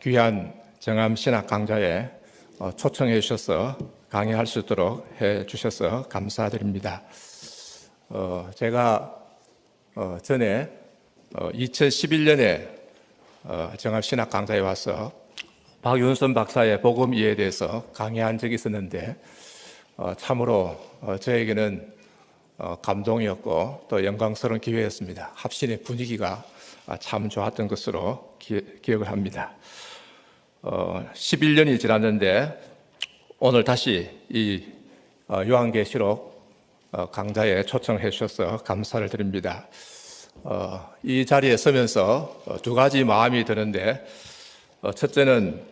귀한 정암 신학 강좌에 초청해 주셔서 강의할 수 있도록 해 주셔서 감사드립니다. 제가 전에 2011년에 정암 신학 강좌에 와서 박윤선 박사의 복음 이해에 대해서 강의한 적이 있었는데 참으로 저에게는 감동이었고 또 영광스러운 기회였습니다. 합신의 분위기가 참 좋았던 것으로 기억을 합니다. 11년이 지났는데 오늘 다시 이 요한계시록 강좌에 초청해 주셔서 감사를 드립니다. 이 자리에 서면서 두 가지 마음이 드는데 첫째는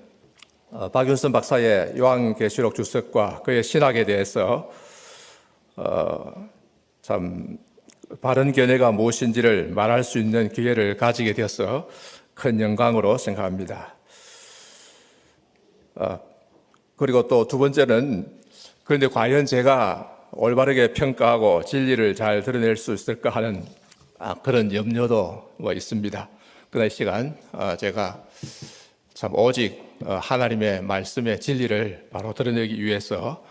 박윤선 박사의 요한계시록 주석과 그의 신학에 대해서 참 바른 견해가 무엇인지를 말할 수 있는 기회를 가지게 되어서 큰 영광으로 생각합니다. 그리고 또 두 번째는 그런데 과연 제가 올바르게 평가하고 진리를 잘 드러낼 수 있을까 하는 그런 염려도 있습니다. 그날 시간 제가 참 오직 하나님의 말씀의 진리를 바로 드러내기 위해서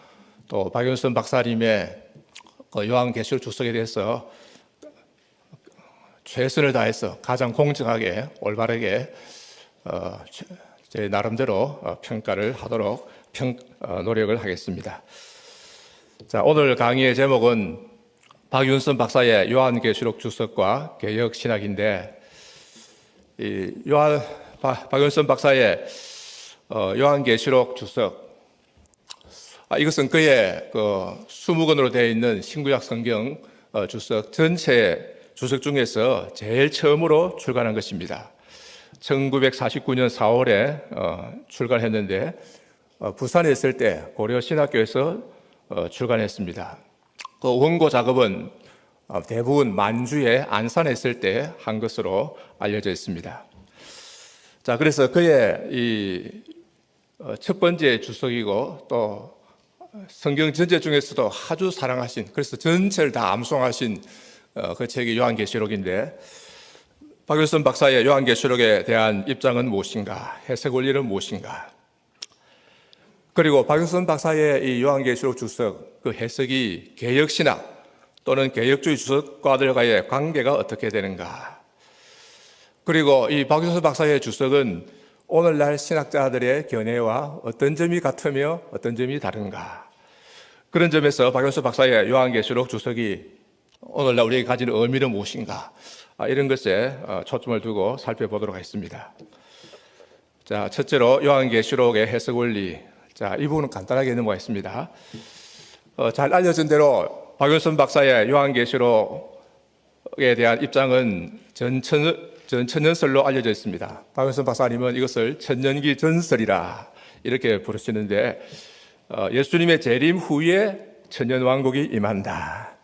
또 박윤선 박사님의 요한계시록 주석에 대해서 최선을 다해서 가장 공정하게 올바르게 제 나름대로 평가를 하도록 노력을 하겠습니다. 자, 오늘 강의의 제목은 박윤선 박사의 요한계시록 주석과 개혁신학인데 박윤선 박사의 요한계시록 주석 이것은 그의 20권으로 되어 있는 신구약 성경 주석 전체 주석 중에서 제일 처음으로 출간한 것입니다. 1949년 4월에 출간했는데 부산에 있을 때 고려신학교에서 출간했습니다. 그 원고 작업은 대부분 만주의 안산에 있을 때 한 것으로 알려져 있습니다. 자, 그래서 그의 이 첫 번째 주석이고 또 성경 전체 중에서도 아주 사랑하신, 그래서 전체를 다 암송하신 그 책이 요한계시록인데 박윤선 박사의 요한계시록에 대한 입장은 무엇인가? 해석 원리는 무엇인가? 그리고 박윤선 박사의 이 요한계시록 주석 그 해석이 개혁신학 또는 개혁주의 주석과들과의 관계가 어떻게 되는가? 그리고 이 박윤선 박사의 주석은 오늘날 신학자들의 견해와 어떤 점이 같으며 어떤 점이 다른가? 그런 점에서 박윤선 박사의 요한계시록 주석이 오늘날 우리에게 가진 의미는 무엇인가? 이런 것에 초점을 두고 살펴보도록 하겠습니다. 자, 첫째로 요한계시록의 해석 원리. 자, 이 부분은 간단하게 넘어가겠습니다. 잘 알려진 대로 박윤선 박사의 요한계시록에 대한 입장은 전천년설로 알려져 있습니다. 박윤선 박사님은 이것을 천년기 전설이라 이렇게 부르시는데 예수님의 재림 후에 천년왕국이 임한다.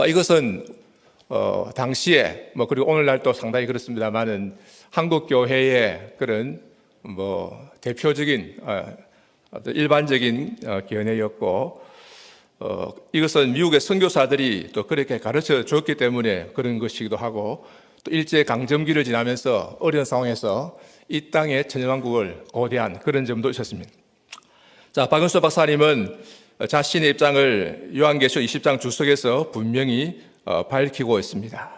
이것은 당시에 그리고 오늘날도 상당히 그렇습니다만은 한국 교회의 그런 대표적인 일반적인 견해였고 이것은 미국의 선교사들이 또 그렇게 가르쳐 줬기 때문에 그런 것이기도 하고 또 일제 강점기를 지나면서 어려운 상황에서 이 땅의 천년왕국을 고대한 그런 점도 있었습니다. 자, 박윤선 박사님은 자신의 입장을 요한계시록 20장 주석에서 분명히 밝히고 있습니다.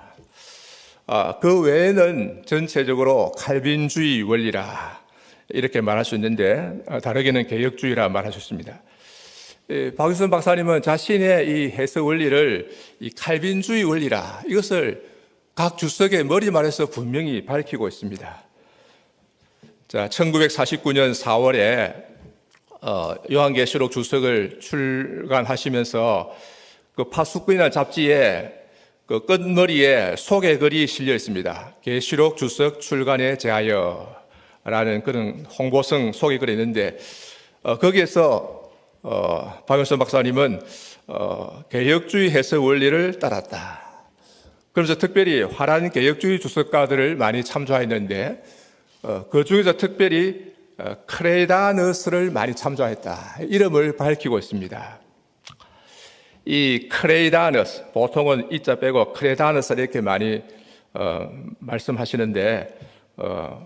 그 외에는 전체적으로 칼빈주의 원리라 이렇게 말할 수 있는데 다르게는 개혁주의라 말할 수 있습니다. 박윤선 박사님은 자신의 이 해석 원리를 이 칼빈주의 원리라 이것을 각 주석의 머리말에서 분명히 밝히고 있습니다. 자, 1949년 4월에 요한계시록 주석을 출간하시면서 그 파수꾼이라는 잡지에 그 끝머리에 소개글이 실려 있습니다. 계시록 주석 출간에 제하여 라는 그런 홍보성 소개글이 있는데 거기에서 박윤선 박사님은 개혁주의 해석 원리를 따랐다. 그래서 특별히 화란 개혁주의 주석가들을 많이 참조했는데 그 중에서 특별히 크레이다너스를 많이 참조했다. 이름을 밝히고 있습니다. 이 크레이다너스, 보통은 이자 빼고 크레이다너스 이렇게 많이 말씀하시는데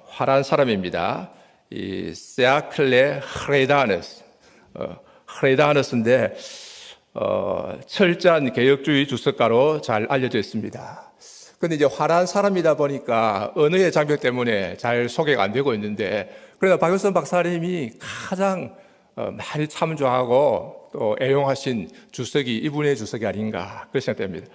화란 사람입니다. 이 세아클레 흐레다너스인데 철저한 개혁주의 주석가로 잘 알려져 있습니다. 근데 이제 화려한 사람이다 보니까 언어의 장벽 때문에 잘 소개가 안 되고 있는데, 그러나 박윤선 박사님이 가장 많이 참조하고 또 애용하신 주석이 이분의 주석이 아닌가 그렇게 생각됩니다.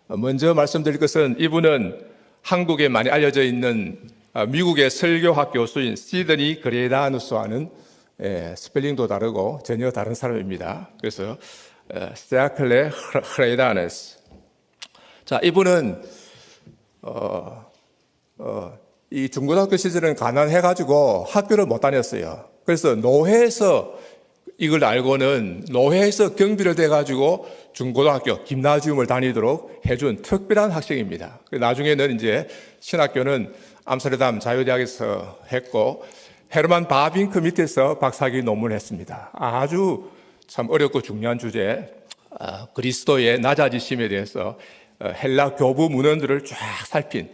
먼저 말씀드릴 것은 이분은 한국에 많이 알려져 있는 미국의 설교학 교수인 시드니 그레다누스와는 스펠링도 다르고 전혀 다른 사람입니다. 그래서 세아클레 흐레다누스. 자, 이분은 이 중고등학교 시절은 가난해가지고 학교를 못 다녔어요. 그래서 노회에서 이걸 알고는 노회에서 경비를 대가지고 중고등학교 김나지움을 다니도록 해준 특별한 학생입니다. 나중에는 이제 신학교는 암스테르담 자유대학에서 했고 헤르만 바빙크 밑에서 박사학위 논문을 했습니다. 아주 참 어렵고 중요한 주제, 그리스도의 낮아지심에 대해서 헬라 교부 문헌들을 쫙 살핀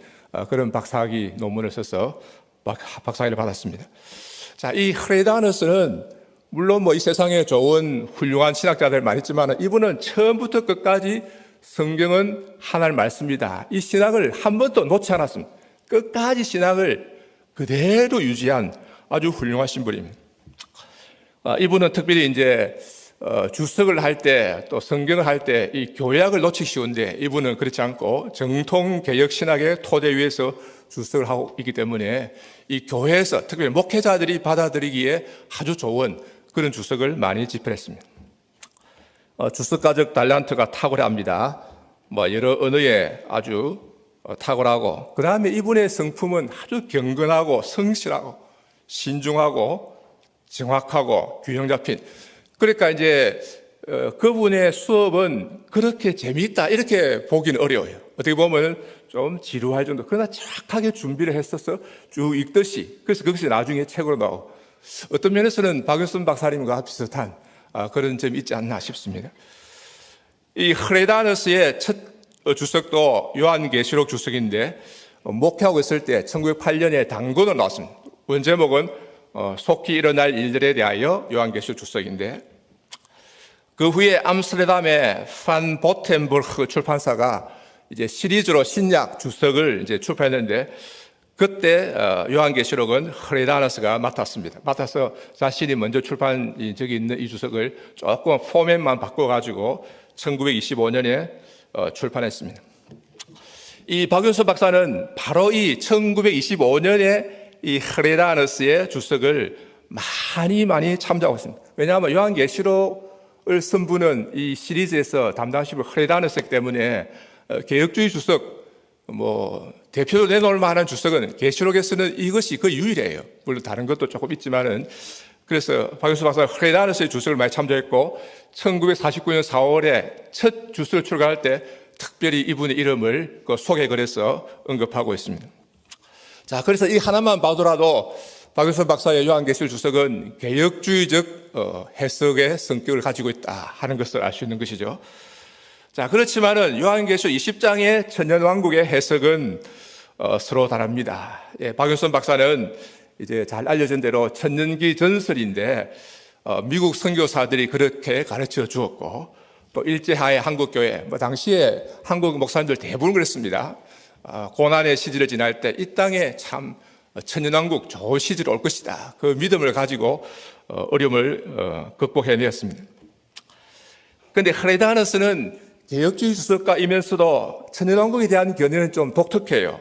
그런 박사학위 논문을 써서 박사학위를 받았습니다. 자, 이 흐레다너스는 물론 이 세상에 좋은 훌륭한 신학자들 많이 있지만 이분은 처음부터 끝까지 성경은 하나님 말씀이다. 이 신학을 한 번도 놓지 않았습니다. 끝까지 신학을 그대로 유지한 아주 훌륭하신 분입니다. 이분은 특별히 이제 주석을 할 때 또 성경을 할 때 이 교약을 놓치기 쉬운데 이분은 그렇지 않고 정통 개혁 신학의 토대 위에서 주석을 하고 있기 때문에 이 교회에서 특별히 목회자들이 받아들이기에 아주 좋은 그런 주석을 많이 집필했습니다. 주석가적 달란트가 탁월합니다. 여러 언어에 아주 탁월하고, 그 다음에 이분의 성품은 아주 경건하고 성실하고 신중하고 정확하고 균형 잡힌. 그러니까 이제 그분의 수업은 그렇게 재미있다 이렇게 보기는 어려워요. 어떻게 보면 좀 지루할 정도. 그러나 정확하게 준비를 했어서 쭉 읽듯이. 그래서 그것이 나중에 책으로 나오고, 어떤 면에서는 박윤선 박사님과 비슷한 그런 점이 있지 않나 싶습니다. 이 흐레다너스의 첫 주석도 요한계시록 주석인데 목회하고 있을 때 1908년에 단권으로 나왔습니다. 원제목은 속히 일어날 일들에 대하여 요한계시록 주석인데, 그 후에 암스테르담의 판 보텐버흐 출판사가 이제 시리즈로 신약 주석을 이제 출판했는데, 그때 요한계시록은 흐레다너스가 맡아서 자신이 먼저 출판 적이 있는 이 주석을 조금 포맷만 바꿔가지고 1925년에 출판했습니다. 이 박윤선 박사는 바로 이 1925년에 이 흐레다너스의 주석을 많이 참조하고 있습니다. 왜냐하면 요한계시록을 쓴 분은 이 시리즈에서 담당하신 분 흐레다너스이기 때문에 개혁주의 주석 대표로 내놓을 만한 주석은 계시록에 쓰는 이것이 그 유일해요. 물론 다른 것도 조금 있지만은, 그래서 박윤선 박사가 흐레다너스의 주석을 많이 참조했고 1949년 4월에 첫 주석을 출간할 때 특별히 이분의 이름을 소개글에서 언급하고 있습니다. 자, 그래서 이 하나만 봐도라도 박윤선 박사의 요한계시록 주석은 개혁주의적 해석의 성격을 가지고 있다 하는 것을 알 수 있는 것이죠. 자, 그렇지만은 요한계시록 20장의 천년왕국의 해석은 서로 다릅니다. 박윤선 박사는 이제 잘 알려진 대로 천년기 전설인데 미국 선교사들이 그렇게 가르쳐 주었고, 또 일제하에 한국교회, 당시에 한국 목사님들 대부분 그랬습니다. 고난의 시절을 지날 때 이 땅에 참 천년왕국 좋은 시절이 올 것이다. 그 믿음을 가지고 어려움을 극복해내었습니다. 그런데 흐레다너스는 개혁주의 주석가이면서도 천년왕국에 대한 견해는 좀 독특해요.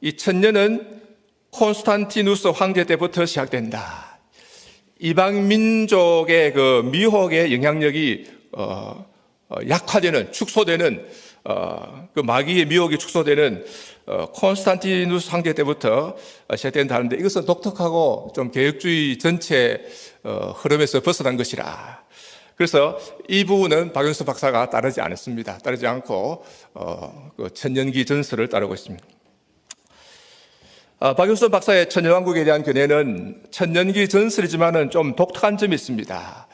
이 천년은 콘스탄티누스 황제 때부터 시작된다. 이방 민족의 그 미혹의 영향력이 약화되는, 축소되는, 그 마귀의 미혹이 축소되는 콘스탄티누스 황제 때부터 시작된다는데, 이것은 독특하고 좀 개혁주의 전체 흐름에서 벗어난 것이라. 그래서 이 부분은 박윤선 박사가 따르지 않았습니다. 따르지 않고 그 천년기 전설을 따르고 있습니다. 박윤선 박사의 천년왕국에 대한 견해는 천년기 전설이지만은 좀 독특한 점이 있습니다.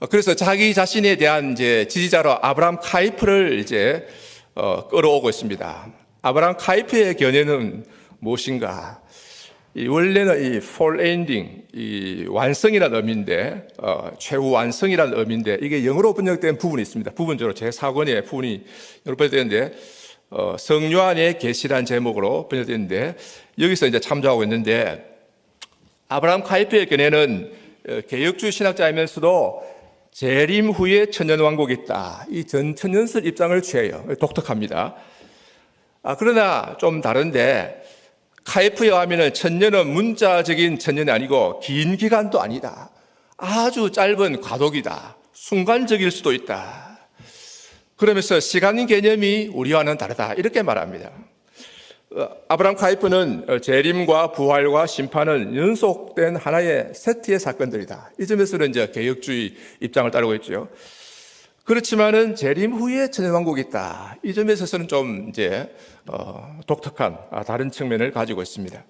그래서 자기 자신에 대한 이제 지지자로 아브라함 카이프를 이제 끌어오고 있습니다. 아브라함 카이프의 견해는 무엇인가? 원래는 이 full ending, 이 완성이라는 의미인데, 최후 완성이라는 의미인데, 이게 영어로 번역된 부분이 있습니다. 부분적으로 제4권의 부분이 영어로 번역되는데, 성요한의 계시란 제목으로 번역되는데, 여기서 이제 참조하고 있는데, 아브라함 카이프의 견해는 개혁주의 신학자이면서도 재림 후에 천년왕국이 있다. 이 전천년설 입장을 취해요. 독특합니다. 그러나 좀 다른데, 카이프에 의하면 천년은 문자적인 천년이 아니고 긴 기간도 아니다. 아주 짧은 과도기다. 순간적일 수도 있다. 그러면서 시간 개념이 우리와는 다르다. 이렇게 말합니다. 아브라함 카이프는 재림과 부활과 심판은 연속된 하나의 세트의 사건들이다. 이 점에서는 이제 개혁주의 입장을 따르고 있죠. 그렇지만은 재림 후에 천년왕국이 있다. 이 점에 있어서는 좀 이제 독특한 다른 측면을 가지고 있습니다.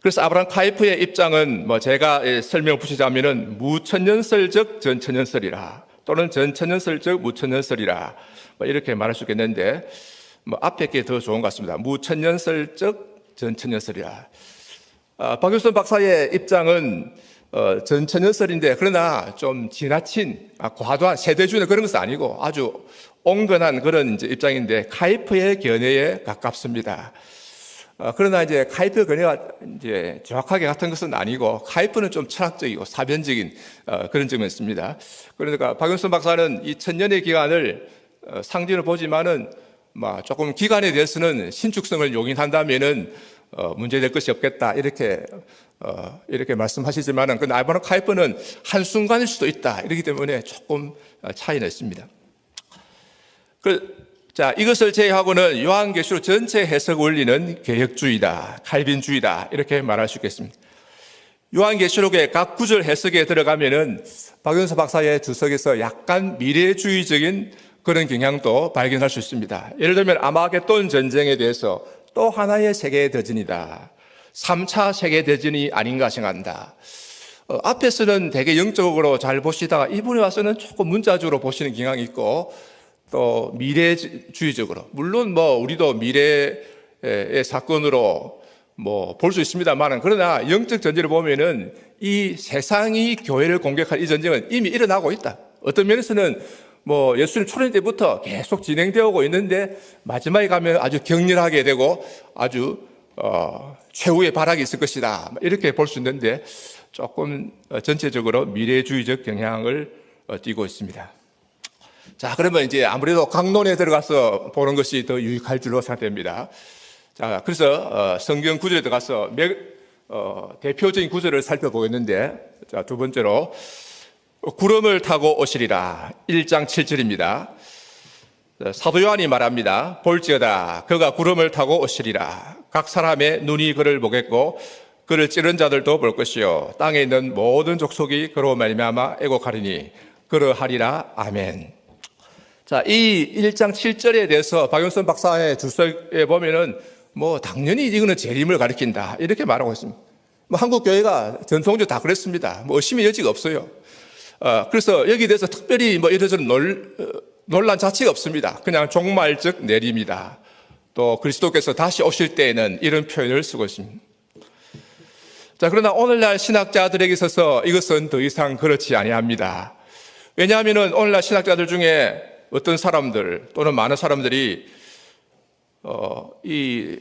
그래서 아브라함 카이프의 입장은 제가 설명을 붙이자면은 무천년설적 전천년설이라 또는 전천년설적 무천년설이라 이렇게 말할 수 있겠는데 앞에 게 더 좋은 것 같습니다. 무천년설적 전천년설이라. 박유선 박사의 입장은 전천년설인데 그러나 좀 지나친 과도한 세대주의나 그런 것은 아니고 아주 온건한 그런 이제 입장인데 카이프의 견해에 가깝습니다. 그러나 이제 카이프의 견해가 이제 정확하게 같은 것은 아니고 카이프는 좀 철학적이고 사변적인 그런 점이 있습니다. 그러니까 박윤선 박사는 이 천년의 기간을 상징을 보지만은 조금 기간에 대해서는 신축성을 용인한다면은 문제될 것이 없겠다 이렇게 말씀하시지만은 그 아브라함 카이프는 한 순간일 수도 있다 이렇기 때문에 조금 차이는 있습니다. 자, 이것을 제외하고는 요한계시록 전체 해석 원리는 개혁주의다, 칼빈주의다 이렇게 말할 수 있겠습니다. 요한계시록의 각 구절 해석에 들어가면은 박윤서 박사의 주석에서 약간 미래주의적인 그런 경향도 발견할 수 있습니다. 예를 들면 아마겟돈 전쟁에 대해서 또 하나의 세계대전이다. 3차 세계대전이 아닌가 생각한다. 앞에서는 되게 영적으로 잘 보시다가 이분에 와서는 조금 문자적으로 보시는 경향이 있고 또 미래주의적으로 물론 우리도 미래의 사건으로 볼 수 있습니다만 그러나 영적 전쟁을 보면은 이 세상이 교회를 공격할 이 전쟁은 이미 일어나고 있다. 어떤 면에서는 예수님 초림 때부터 계속 진행되어 오고 있는데 마지막에 가면 아주 격렬하게 되고 아주 최후의 발악이 있을 것이다. 이렇게 볼 수 있는데 조금 전체적으로 미래주의적 경향을 띠고 있습니다. 자, 그러면 이제 아무래도 강론에 들어가서 보는 것이 더 유익할 줄로 생각됩니다. 자, 그래서 성경 구절에 들어가서 대표적인 구절을 살펴보겠는데, 자, 두 번째로 구름을 타고 오시리라 1장 7절입니다. 사도 요한이 말합니다. 볼지어다 그가 구름을 타고 오시리라. 각 사람의 눈이 그를 보겠고 그를 찌른 자들도 볼 것이요 땅에 있는 모든 족속이 그로 말미암아 애곡하리니 그러하리라. 아멘. 자, 이 1장 7절에 대해서 박윤선 박사의 주석에 보면은 당연히 이거는 재림을 가리킨다 이렇게 말하고 있습니다. 한국 교회가 전통적으로 다 그랬습니다. 의심의 여지가 없어요. 그래서 여기에 대해서 특별히 이래저래 논란 자체가 없습니다. 그냥 종말적 내림이다. 또 그리스도께서 다시 오실 때에는 이런 표현을 쓰고 있습니다. 자, 그러나 오늘날 신학자들에게 있어서 이것은 더 이상 그렇지 아니합니다. 왜냐하면 오늘날 신학자들 중에 어떤 사람들 또는 많은 사람들이 이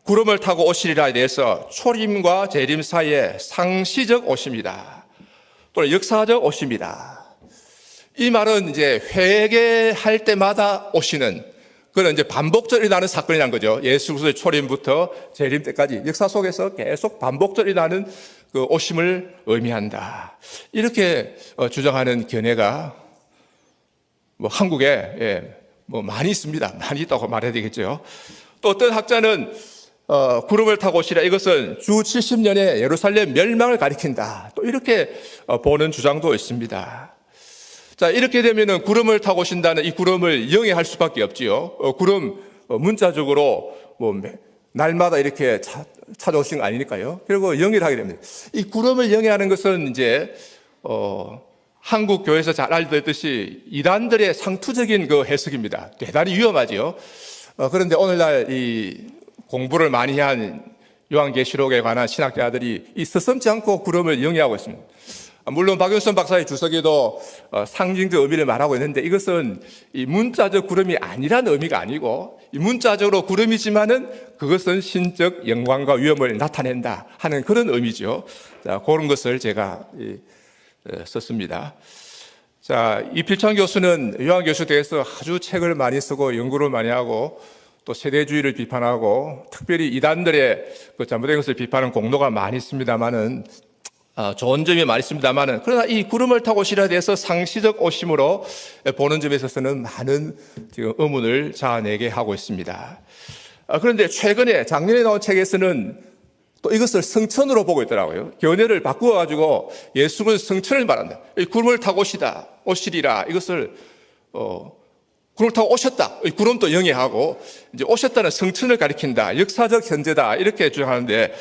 구름을 타고 오시리라에 대해서 초림과 재림 사이에 상시적 오심이다. 또는 역사적 오심이다. 이 말은 이제 회개할 때마다 오시는 그런 이제 반복적으로 일어나는 사건이라는 거죠. 예수 그리스도의 초림부터 재림 때까지 역사 속에서 계속 반복적으로 일어나는 그 오심을 의미한다. 이렇게 주장하는 견해가 한국에 많이 있습니다. 많이 있다고 말해야 되겠죠. 또 어떤 학자는 구름을 타고 오시라 이것은 주 70년의 예루살렘 멸망을 가리킨다. 또 이렇게 보는 주장도 있습니다. 자, 이렇게 되면은 구름을 타고 오신다는 이 구름을 영해할 수밖에 없지요. 구름 문자적으로 날마다 이렇게 찾아오신 거 아니니까요. 그리고 영해를 하게 됩니다. 이 구름을 영해하는 것은 이제 한국 교회에서 잘 알려졌듯이 이단들의 상투적인 그 해석입니다. 대단히 위험하지요. 그런데 오늘날 이 공부를 많이 한 요한계시록에 관한 신학자들이 이 서슴지 않고 구름을 영위하고 있습니다. 물론 박윤선 박사의 주석에도 상징적 의미를 말하고 있는데 이것은 이 문자적 구름이 아니라는 의미가 아니고 이 문자적으로 구름이지만은 그것은 신적 영광과 위엄을 나타낸다 하는 그런 의미죠. 자, 그런 것을 제가 썼습니다. 자, 이필창 교수는 요한계시록에 대해서 아주 책을 많이 쓰고 연구를 많이 하고 또 세대주의를 비판하고 특별히 이단들의 그 잘못된 것을 비판하는 공로가 많이 있습니다만은 좋은 점이 많이 있습니다만은 그러나 이 구름을 타고 오시리에 대해서 상시적 오심으로 보는 점에 있어서는 많은 지금 의문을 자아내게 하고 있습니다. 그런데 최근에 작년에 나온 책에서는 또 이것을 성천으로 보고 있더라고요. 견해를 바꾸어가지고 예수는 성천을 말한다. 이 구름을 타고 오시리라. 이것을 구름을 타고 오셨다. 이 구름도 영위하고 이제 오셨다는 성천을 가리킨다. 역사적 현재다. 이렇게 주장하는데,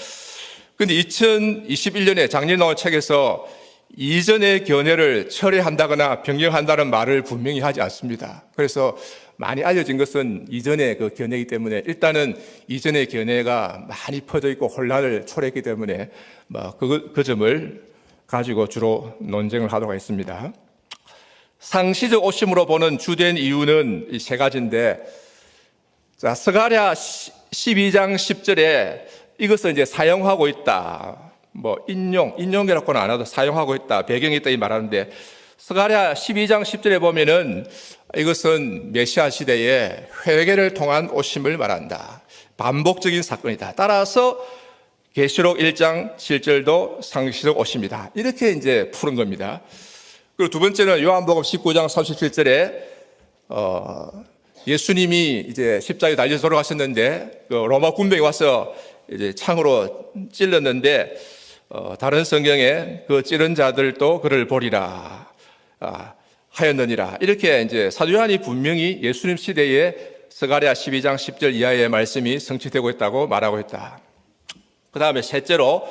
근데 2021년에 작년에 나온 책에서 이전의 견해를 철회한다거나 변경한다는 말을 분명히 하지 않습니다. 그래서 많이 알려진 것은 이전의 그 견해이기 때문에 일단은 이전의 견해가 많이 퍼져 있고 혼란을 초래했기 때문에 그 점을 가지고 주로 논쟁을 하도록 하겠습니다. 상시적 오심으로 보는 주된 이유는 이 세 가지인데, 자, 스가랴 12장 10절에 이것을 이제 사용하고 있다. 인용이라고는 안 하도 사용하고 있다. 배경이 있다 이 말하는데, 스가랴 12장 10절에 보면은 이것은 메시아 시대에 회개를 통한 오심을 말한다. 반복적인 사건이다. 따라서 계시록 1장 7절도 상시적 오심이다. 이렇게 이제 푸는 겁니다. 그리고 두 번째는 요한복음 19장 37절에 예수님이 이제 십자가에 달려 돌아가셨는데 그 로마 군병이 와서 이제 창으로 찔렀는데 다른 성경에 그 찌른 자들도 그를 보리라 하였느니라. 이렇게 이제 사도 요한이 분명히 예수님 시대에 스가랴 12장 10절 이하의 말씀이 성취되고 있다고 말하고 있다. 그 다음에 셋째로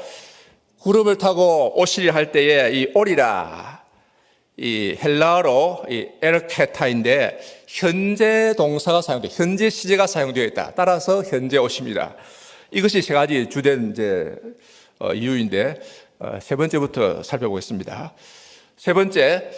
구름을 타고 오시리 할 때에 이 오리라, 이 헬라어로 이 에르케타인데 현재 동사가 사용돼, 현재 시제가 사용되어 있다. 따라서 현재 오십니다. 이것이 세 가지 주된 이제 이유인데 세 번째부터 살펴보겠습니다. 세 번째,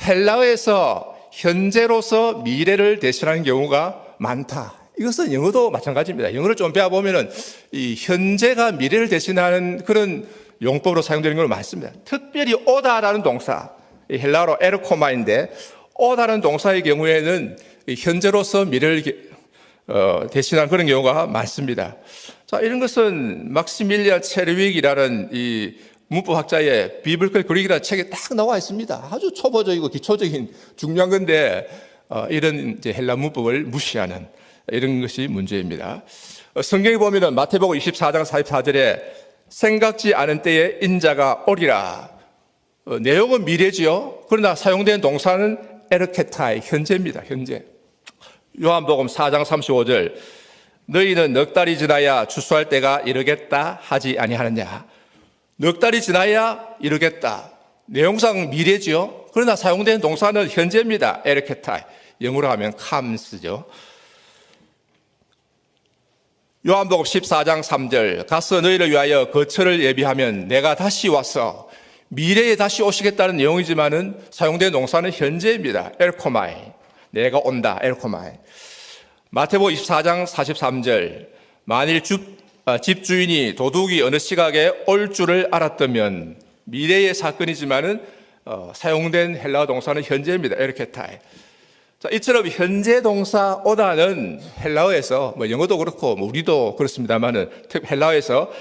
헬라어에서 현재로서 미래를 대신하는 경우가 많다. 이것은 영어도 마찬가지입니다. 영어를 좀 배워보면은 이 현재가 미래를 대신하는 그런 용법으로 사용되는 경우가 많습니다. 특별히 오다라는 동사, 이 헬라어로 에르코마인데 오다라는 동사의 경우에는 현재로서 미래를 대신하는 그런 경우가 많습니다. 자, 이런 것은 막시밀리안 체르윅이라는 이 문법학자의 비블컬 그릭이라는 책에 딱 나와 있습니다. 아주 초보적이고 기초적인 중요한 건데 이런 이제 헬라 문법을 무시하는 이런 것이 문제입니다. 성경에 보면은 마태복음 24장 44절에 생각지 않은 때에 인자가 오리라. 내용은 미래지요. 그러나 사용된 동사는 에르케타이, 현재입니다. 현재. 요한복음 4장 35절 너희는 넉 달이 지나야 추수할 때가 이르겠다 하지 아니하느냐. 넉 달이 지나야 이르겠다. 내용상 미래지요. 그러나 사용된 동사는 현재입니다. 에르케타이. 영어로 하면 comes죠. 요한복음 14장 3절 가서 너희를 위하여 거처를 예비하면 내가 다시 와서 미래에 다시 오시겠다는 내용이지만은 사용된 동사는 현재입니다. 엘코마이. 내가 온다. 엘코마이. 마태복음 24장 43절 만일 집주인이 도둑이 어느 시각에 올 줄을 알았다면 미래의 사건이지만은 사용된 헬라어 동사는 현재입니다. 에르케타이. 자, 이처럼 현재 동사 오다는 헬라어에서 영어도 그렇고 우리도 그렇습니다만은 특히 헬라어에서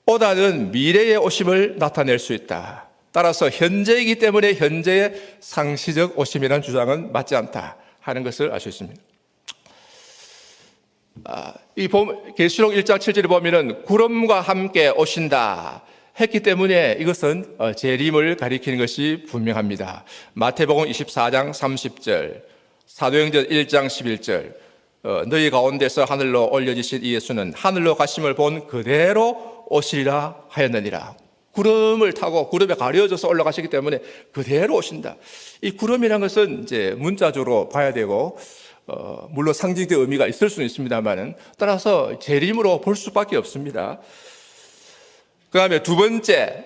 오다는 미래의 오심을 나타낼 수 있다. 따라서 현재이기 때문에 현재의 상시적 오심이라는 주장은 맞지 않다 하는 것을 알 수 있습니다. 계시록 1장 7절에 보면은 구름과 함께 오신다 했기 때문에 이것은 재림을 가리키는 것이 분명합니다. 마태복음 24장 30절, 사도행전 1장 11절, 너희 가운데서 하늘로 올려지신 이 예수는 하늘로 가심을 본 그대로 오시리라 하였느니라. 구름을 타고 구름에 가려져서 올라가시기 때문에 그대로 오신다. 이 구름이라는 것은 이제 문자적으로 봐야 되고 물론 상징적 의미가 있을 수는 있습니다만은 따라서 재림으로 볼 수밖에 없습니다. 그 다음에 두 번째,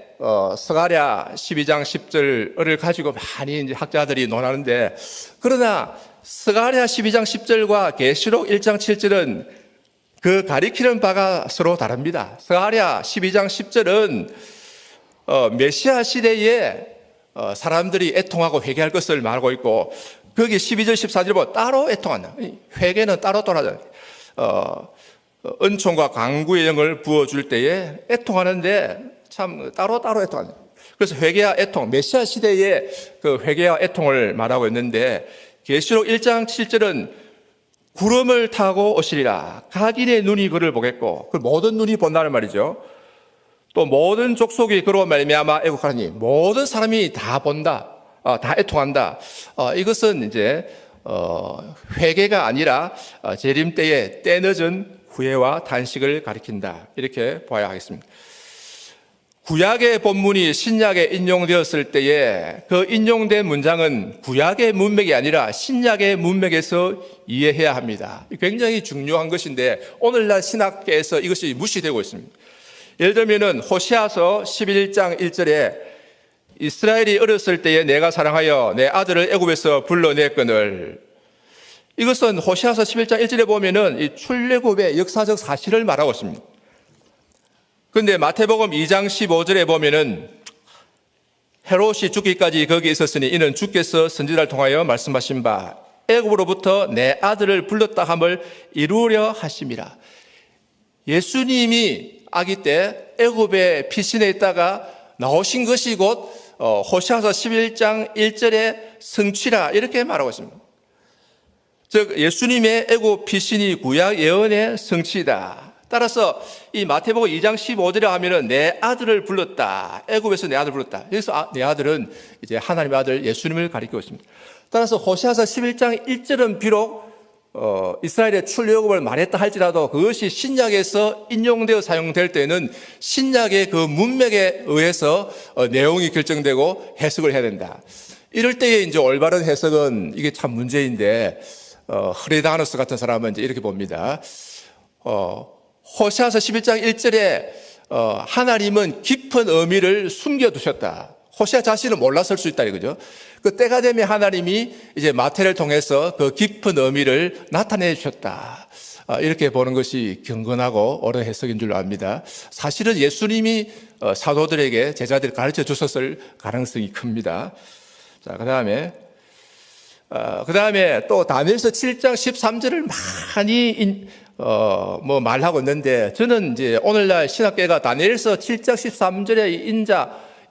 스가랴 12장 10절을 가지고 많이 이제 학자들이 논하는데, 그러나 스가랴 12장 10절과 계시록 1장 7절은 그 가리키는 바가 서로 다릅니다. 스가랴 12장 10절은 메시아 시대에 사람들이 애통하고 회개할 것을 말하고 있고, 거기 12절 14절 보면 따로 애통한다. 회개는 따로 떠나자. 은총과 강구의 영을 부어줄 때에 애통하는데 참 따로따로 애통한다. 그래서 회개와 애통, 메시아 시대의 그 회개와 애통을 말하고 있는데, 계시록 1장 7절은 구름을 타고 오시리라. 각인의 눈이 그를 보겠고, 그 모든 눈이 본다는 말이죠. 또 모든 족속이 그로 말미암아 애국하니, 모든 사람이 다 본다, 다 애통한다. 이것은 이제 회개가 아니라 재림 때에 때늦은 후회와 단식을 가리킨다, 이렇게 봐야 하겠습니다. 구약의 본문이 신약에 인용되었을 때에 그 인용된 문장은 구약의 문맥이 아니라 신약의 문맥에서 이해해야 합니다. 굉장히 중요한 것인데 오늘날 신학계에서 이것이 무시되고 있습니다. 예를 들면은 호시아서 11장 1절에 이스라엘이 어렸을 때에 내가 사랑하여 내 아들을 애굽에서 불러냈거늘, 이것은 호시아서 11장 1절에 보면은 이 출애굽의 역사적 사실을 말하고 있습니다. 그런데 마태복음 2장 15절에 보면은 헤롯이 죽기까지 거기 있었으니 이는 주께서 선지자를 통하여 말씀하신 바 애굽으로부터 내 아들을 불렀다 함을 이루려 하심이라. 예수님이 아기 때 애굽의 피신에 있다가 나오신 것이 곧 호시아서 11장 1절의 성취라, 이렇게 말하고 있습니다. 즉 예수님의 애굽 피신이 구약 예언의 성취이다. 따라서 이 마태복음 2장 15절에 하면은 내 아들을 불렀다, 애굽에서 내 아들을 불렀다. 여기서 내 아들은 이제 하나님의 아들 예수님을 가리키고 있습니다. 따라서 호시아서 11장 1절은 비록 이스라엘의 출애굽을 말했다 할지라도 그것이 신약에서 인용되어 사용될 때는 신약의 그 문맥에 의해서 내용이 결정되고 해석을 해야 된다. 이럴 때에 이제 올바른 해석은 이게 참 문제인데, 흐레다너스 같은 사람은 이제 이렇게 봅니다. 호시아서 11장 1절에 하나님은 깊은 의미를 숨겨두셨다. 호시아 자신은 몰랐을 수 있다 이거죠. 그 때가 되면 하나님이 이제 마태를 통해서 그 깊은 의미를 나타내 주셨다. 이렇게 보는 것이 경건하고 옳은 해석인 줄로 압니다. 사실은 예수님이 사도들에게 제자들을 가르쳐 주셨을 가능성이 큽니다. 자, 그 다음에 또 다니엘서 7장 13절을 많이 말하고 있는데, 저는 이제 오늘날 신학계가 다니엘서 7장 13절의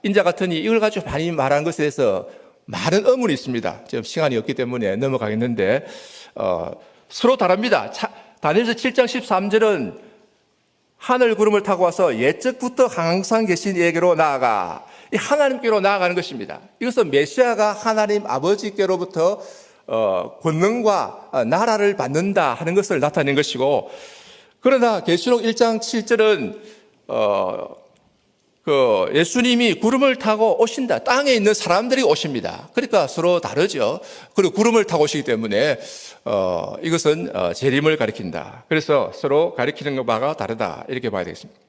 인자 같으니 이걸 가지고 많이 말하는 것에 대해서 많은 의문이 있습니다. 지금 시간이 없기 때문에 넘어가겠는데, 서로 다릅니다. 다니엘서 7장 13절은 하늘 구름을 타고 와서 옛적부터 항상 계신 이에게로 나아가, 이 하나님께로 나아가는 것입니다. 이것은 메시아가 하나님 아버지께로부터 권능과 나라를 받는다 하는 것을 나타낸 것이고, 그러나 계시록 1장 7절은 예수님이 구름을 타고 오신다. 땅에 있는 사람들이 오십니다. 그러니까 서로 다르죠. 그리고 구름을 타고 오시기 때문에 이것은 재림을 가리킨다. 그래서 서로 가리키는 바가 다르다, 이렇게 봐야 되겠습니다.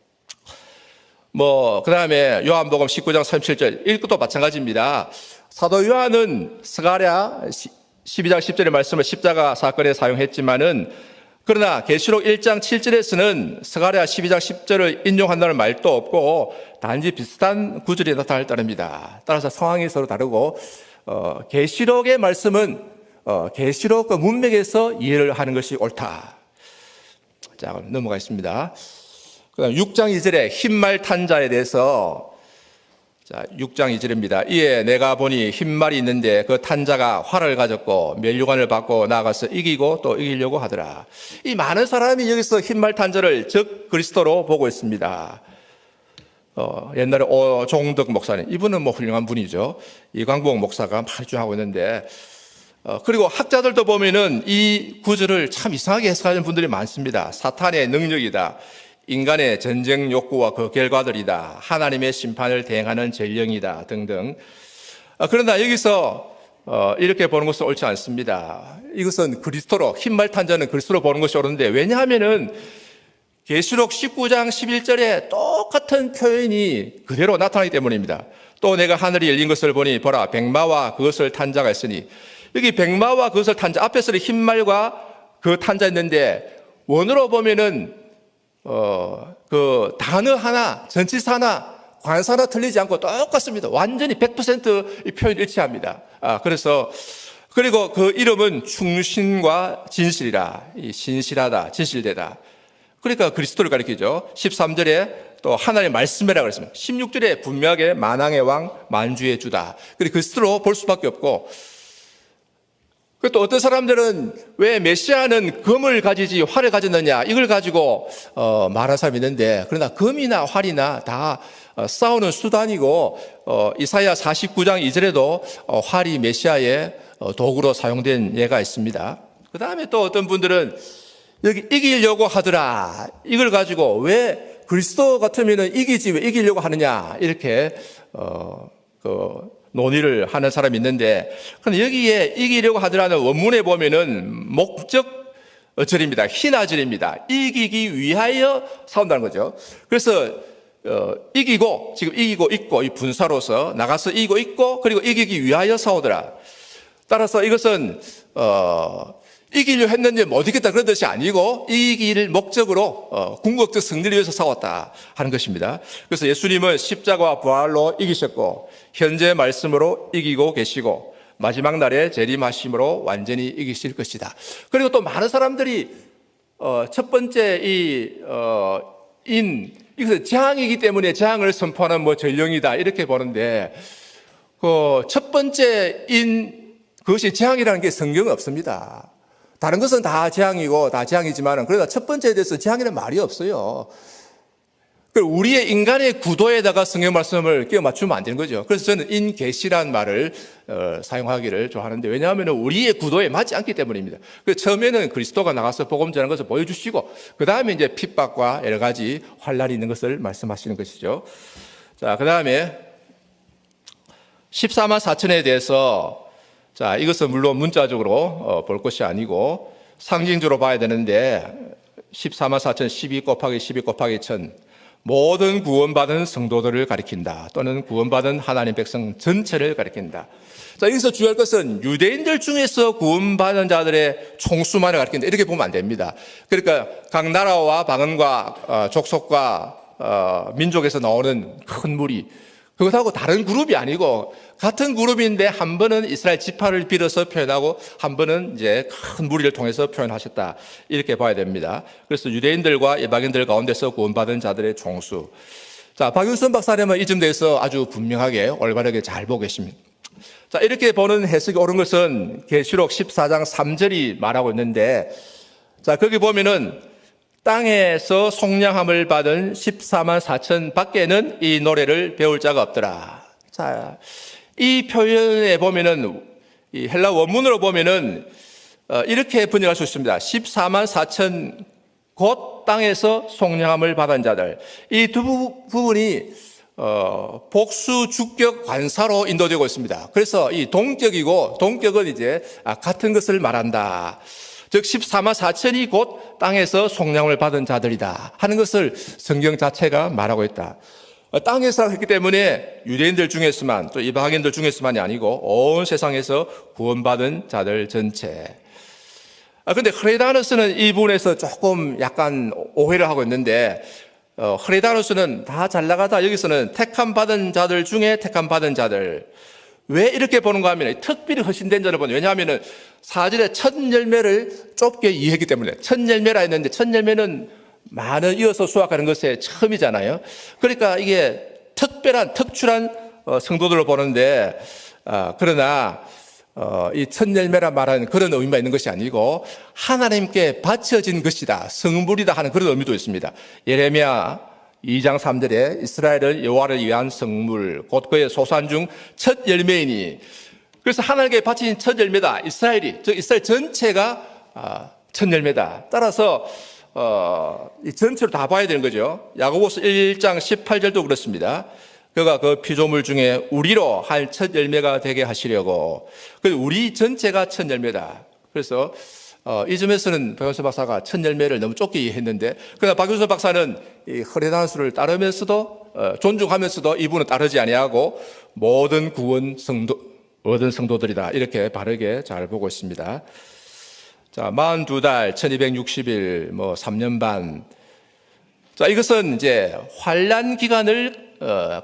그 다음에 요한복음 19장 37절, 이것도 마찬가지입니다. 사도 요한은 스가랴 12장 10절의 말씀을 십자가 사건에 사용했지만은, 그러나 계시록 1장 7절에서는 스가랴 12장 10절을 인용한다는 말도 없고 단지 비슷한 구절이 나타날 따릅니다. 따라서 상황이 서로 다르고, 계시록의 말씀은 계시록 그 문맥에서 이해를 하는 것이 옳다. 자, 넘어가겠습니다. 그다음 6장 2절에 흰말 탄 자에 대해서, 자, 6장 2절입니다. 이에 내가 보니 흰말이 있는데 그 탄 자가 활을 가졌고 면류관을 받고 나아가서 이기고 또 이기려고 하더라. 이 많은 사람이 여기서 흰말 탄 자를 적 그리스도로 보고 있습니다. 옛날에 오종덕 목사님, 이분은 훌륭한 분이죠. 이광복 목사가 많이 주장하고 있는데, 그리고 학자들도 보면은 이 구절을 참 이상하게 해석하는 분들이 많습니다. 사탄의 능력이다, 인간의 전쟁 욕구와 그 결과들이다, 하나님의 심판을 대행하는 전령이다 등등. 그러나 여기서 이렇게 보는 것은 옳지 않습니다. 이것은 그리스도로, 흰말 탄자는 그리스도로 보는 것이 옳은데, 왜냐하면은 계시록 19장 11절에 똑같은 표현이 그대로 나타나기 때문입니다. 또 내가 하늘이 열린 것을 보니 보라 백마와 그것을 탄 자가 있으니, 여기 백마와 그것을 탄 자, 앞에서는 흰말과 그 탄자 있는데 원어로 보면은 그 단어 하나, 전치사 하나, 관사 하나 틀리지 않고 똑같습니다. 완전히 100% 이 표현 일치합니다. 그리고 그 이름은 충신과 진실이라, 이 신실하다, 진실되다. 그러니까 그리스도를 가리키죠. 13절에 또 하나님의 말씀이라고 그랬습니다. 16절에 분명하게 만왕의 왕, 만주의 주다. 그리고 그리스도로 볼 수밖에 없고, 또 어떤 사람들은 왜 메시아는 금을 가지지 활을 가졌느냐, 이걸 가지고 말하는 사람이 있는데, 그러나 금이나 활이나 다 싸우는 수단이고, 이사야 49장 2절에도 활이 메시아의 도구로 사용된 예가 있습니다. 그 다음에 또 어떤 분들은 여기 이기려고 하더라, 이걸 가지고 왜 그리스도 같으면 이기지 왜 이기려고 하느냐, 이렇게 논의를 하는 사람이 있는데, 그런데 여기에 이기려고 하더라는 원문에 보면은 목적절입니다. 희나절입니다. 이기기 위하여 싸운다는 거죠. 그래서 이기고, 지금 이기고 있고, 이 분사로서 나가서 이기고 있고, 그리고 이기기 위하여 싸우더라. 따라서 이것은 이기려 했는데 못 이겼다 그런 뜻이 아니고, 이기를 목적으로 궁극적 승리를 위해서 싸웠다 하는 것입니다. 그래서 예수님은 십자가와 부활로 이기셨고, 현재 말씀으로 이기고 계시고, 마지막 날에 재림하심으로 완전히 이기실 것이다. 그리고 또 많은 사람들이 첫 번째 이것은 재앙이기 때문에 재앙을 선포하는 전령이다 이렇게 보는데, 첫 번째 그것이 재앙이라는 게 성경은 없습니다. 다른 것은 다 재앙이고 다 재앙이지만, 그러나 첫 번째에 대해서 재앙이라는 말이 없어요. 우리의 인간의 구도에다가 성경 말씀을 끼워 맞추면 안 되는 거죠. 그래서 저는 인계시란 말을 사용하기를 좋아하는데, 왜냐하면 우리의 구도에 맞지 않기 때문입니다. 처음에는 그리스도가 나가서 복음 전하는 것을 보여주시고, 그 다음에 이제 핍박과 여러 가지 환난이 있는 것을 말씀하시는 것이죠. 자, 그 다음에 14만 4천에 대해서, 자, 이것은 물론 문자적으로 볼 것이 아니고 상징적으로 봐야 되는데, 14만 4천 12 곱하기 12 곱하기 1000, 모든 구원받은 성도들을 가리킨다. 또는 구원받은 하나님 백성 전체를 가리킨다. 자, 여기서 주의할 것은 유대인들 중에서 구원받은 자들의 총수만을 가리킨다, 이렇게 보면 안 됩니다. 그러니까 각 나라와 방언과 족속과 민족에서 나오는 큰 무리, 그것하고 다른 그룹이 아니고 같은 그룹인데, 한 번은 이스라엘 지파를 빌어서 표현하고 한 번은 이제 큰 무리를 통해서 표현하셨다, 이렇게 봐야 됩니다. 그래서 유대인들과 이방인들 가운데서 구원받은 자들의 총수. 자, 박윤선 박사님은 이 점에 대해서 아주 분명하게 올바르게 잘 보고 계십니다. 자, 이렇게 보는 해석이 옳은 것은 계시록 14장 3절이 말하고 있는데, 자, 거기 보면은 땅에서 속량함을 받은 14만 4천 밖에는 이 노래를 배울 자가 없더라. 자, 이 표현에 보면은, 이 헬라 원문으로 보면은 이렇게 번역할 수 있습니다. 14만 4천 곧 땅에서 속량함을 받은 자들. 이 두 부분이 복수, 주격, 관사로 인도되고 있습니다. 그래서 이 동격이고, 동격은 이제 같은 것을 말한다. 즉 14만 4천이 곧 땅에서 속량을 받은 자들이다 하는 것을 성경 자체가 말하고 있다. 땅에서 했기 때문에 유대인들 중에서만, 또 이방인들 중에서만이 아니고 온 세상에서 구원받은 자들 전체. 그런데 흐레다누스는 이 부분에서 조금 약간 오해를 하고 있는데, 흐레다누스는 다 잘 나가다, 여기서는 택함 받은 자들 중에 택함 받은 자들. 왜 이렇게 보는가 하면 특별히 허신된 자를 보는, 왜냐하면 4절에 첫 열매를 좁게 이해했기 때문에, 첫 열매라 했는데 첫 열매는 많은 이어서 수확하는 것의 처음이잖아요. 그러니까 이게 특출한 성도들로 보는데, 그러나 이 첫 열매라 말하는 그런 의미가 있는 것이 아니고 하나님께 바쳐진 것이다, 성물이다 하는 그런 의미도 있습니다. 예레미야 2장 3절에 이스라엘은 여호와를 위한 성물, 곧 그의 소산 중 첫 열매이니, 그래서 하나님께 바친 첫 열매다. 이스라엘이, 즉 이스라엘 전체가 첫 열매다. 따라서 이 전체로 다 봐야 되는 거죠. 야고보서 1장 18절도 그렇습니다. 그가 그 피조물 중에 우리로 한 첫 열매가 되게 하시려고. 그래서 우리 전체가 첫 열매다. 그래서 이 점에서는 박윤서 박사가 첫 열매를 너무 좁게 이해했는데, 그러나 박윤서 박사는 이 허례다운 수를 따르면서도 존중하면서도 이분은 따르지 아니하고 모든 구원 얻은 성도들이다, 이렇게 바르게 잘 보고 있습니다. 자, 42달, 1260일, 3년 반. 자, 이것은 이제 환란 기간을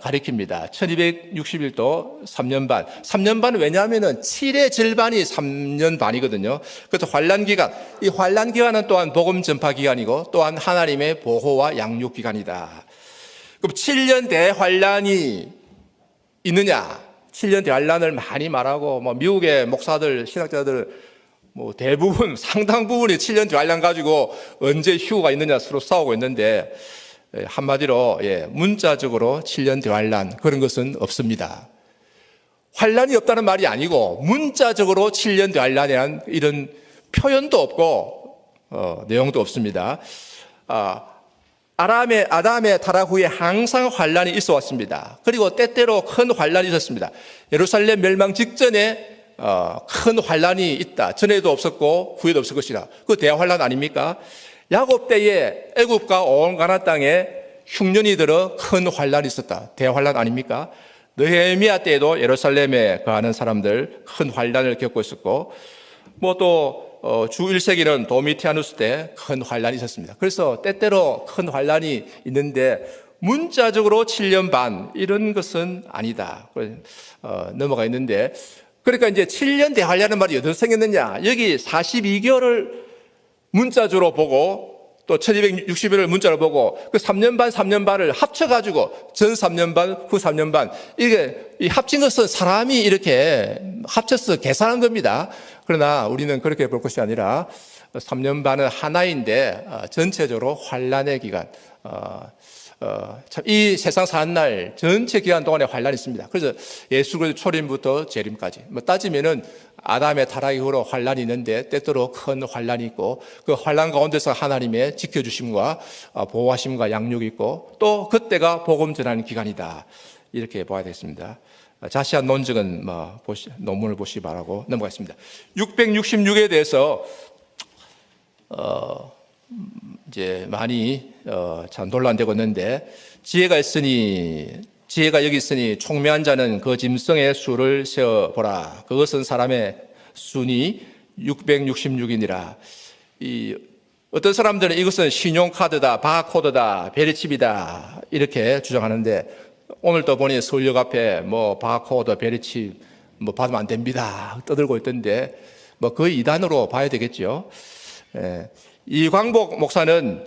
가리킵니다. 1260일도 3년 반. 3년 반은 왜냐하면은 7의 절반이 3년 반이거든요. 그래서 환란 기간. 이 환란 기간은 또한 복음 전파 기간이고 또한 하나님의 보호와 양육 기간이다. 그럼 7년 대환란이 있느냐? 7년 대환란을 많이 말하고, 미국의 목사들, 신학자들 대부분, 상당 부분이 7년 대환란 가지고 언제 휴가 있느냐 서로 싸우고 있는데, 한마디로 문자적으로 7년 대환란, 그런 것은 없습니다. 환란이 없다는 말이 아니고 문자적으로 7년 대환란이라는 이런 표현도 없고 내용도 없습니다. 아담의 타락 후에 항상 환란이 있어 왔습니다. 그리고 때때로 큰 환란이 있었습니다. 예루살렘 멸망 직전에 큰 환란이 있다. 전에도 없었고 후에도 없을 것이라. 그 대환란 아닙니까? 야곱 때에 애굽과 온 가나안 땅에 흉년이 들어 큰 환란이 있었다. 대환란 아닙니까? 느헤미야 때에도 예루살렘에 거하는 사람들 큰 환란을 겪고 있었고, 또 주 1세기는 도미티아누스 때 큰 환란이 있었습니다. 그래서 때때로 큰 환란이 있는데 문자적으로 7년 반 이런 것은 아니다. 넘어가 있는데, 그러니까 이제 7년 대환란은 말이 어디서 생겼느냐? 여기 42개월을 문자적으로 보고 또 1260일을 문자로 보고 그 3년 반을 합쳐가지고 전 3년 반, 후 3년 반, 이게 이 합친 것은 사람이 이렇게 합쳐서 계산한 겁니다. 그러나 우리는 그렇게 볼 것이 아니라 3년 반은 하나인데 전체적으로 환란의 기간, 참 이 세상 사는 날 전체 기간 동안에 환란이 있습니다. 그래서 예수 그리스도 초림부터 재림까지 따지면은 아담의 타락 이후로 환란이 있는데 때때로 큰 환란이 있고, 그 환란 가운데서 하나님의 지켜주심과 보호하심과 양육이 있고, 또 그때가 복음 전하는 기간이다, 이렇게 봐야 되겠습니다. 자세한 논증은 논문을 보시기 바라고 넘어가겠습니다. 666에 대해서 이제 많이 참 논란되고 있는데, 지혜가 여기 있으니 총명한 자는 그 짐승의 수를 세어보라. 그것은 사람의 순이 666이니라. 어떤 사람들은 이것은 신용카드다, 바코드다, 베리칩이다, 이렇게 주장하는데, 오늘도 보니 서울역 앞에 바코드, 베리칩 받으면 안 됩니다 떠들고 있던데, 거의 이단으로 봐야 되겠죠. 이광복 목사는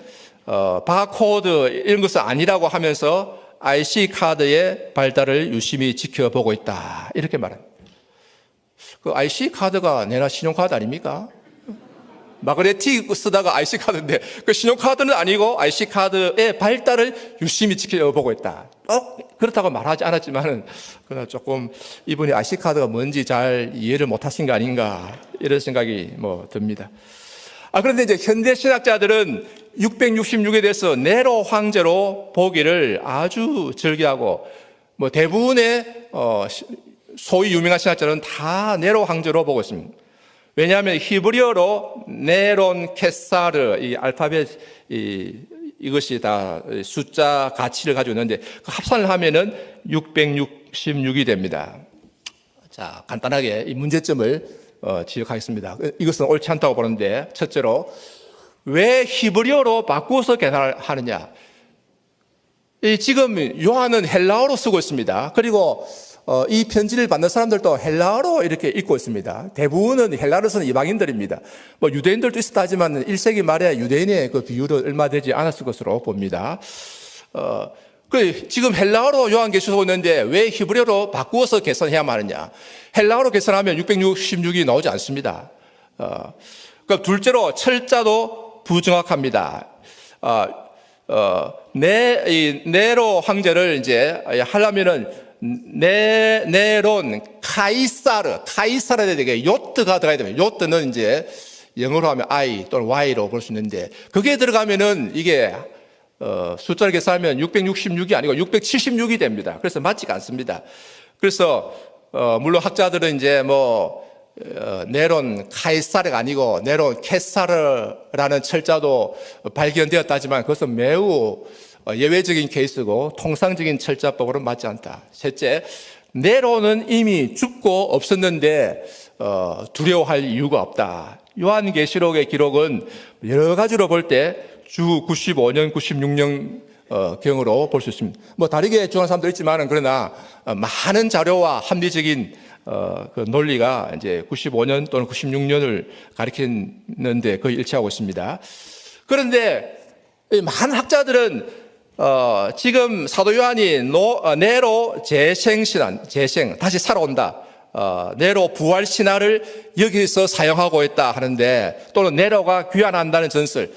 바코드 이런 것은 아니라고 하면서 IC카드의 발달을 유심히 지켜보고 있다, 이렇게 말합니다. 그 IC카드가 내나 신용카드 아닙니까? 마그네틱 쓰다가 IC카드인데 그 신용카드는 아니고 IC카드의 발달을 유심히 지켜보고 있다. 그렇다고 말하지 않았지만은 그러나 조금 이분이 IC카드가 뭔지 잘 이해를 못하신 거 아닌가, 이런 생각이 듭니다. 그런데 이제 현대 신학자들은 666에 대해서 네로 황제로 보기를 아주 즐겨하고, 대부분의 소위 유명한 신학자들은 다 네로 황제로 보고 있습니다. 왜냐하면 히브리어로 네론 케사르, 이 알파벳 이것이 다 숫자 가치를 가지고 있는데, 그 합산을 하면은 666이 됩니다. 자, 간단하게 이 문제점을 지적하겠습니다. 이것은 옳지 않다고 보는데, 첫째로 왜 히브리어로 바꾸어서 계산을 하느냐? 지금 요한은 헬라어로 쓰고 있습니다. 그리고 이 편지를 받는 사람들도 헬라어로 이렇게 읽고 있습니다. 대부분은 헬라어를 쓰는 이방인들입니다. 유대인들도 있었다 하지만 1세기 말에 유대인의 그 비율은 얼마 되지 않았을 것으로 봅니다. 지금 헬라어로 요한계시록 있는데 왜 히브리어로 바꾸어서 계산해야만 하느냐? 헬라어로 계산하면 666이 나오지 않습니다. 둘째로 철자도 부정확합니다. 네로 황제를 이제 하려면은 네론 카이사르에 되게 요트가 들어가야 됩니다. 요트는 이제 영어로 하면 I 또는 Y로 볼 수 있는데, 그게 들어가면은 이게 숫자를 계산하면 666이 아니고 676이 됩니다. 그래서 맞지가 않습니다. 그래서 물론 학자들은 이제 네론 카이사르가 아니고 네론 케사르라는 철자도 발견되었다지만 그것은 매우 예외적인 케이스고 통상적인 철자법으로는 맞지 않다. 셋째, 네론은 이미 죽고 없었는데 두려워할 이유가 없다. 요한계시록의 기록은 여러 가지로 볼 때 주 95년, 96년 경으로 볼 수 있습니다. 다르게 주장하는 사람도 있지만은 그러나 많은 자료와 합리적인 그 논리가 이제 95년 또는 96년을 가리키는데 거의 일치하고 있습니다. 그런데 많은 학자들은 지금 사도 요한이 네로 재생 다시 살아온다. 네로 부활 신화를 여기서 사용하고 있다 하는데, 또는 네로가 귀환한다는 전설.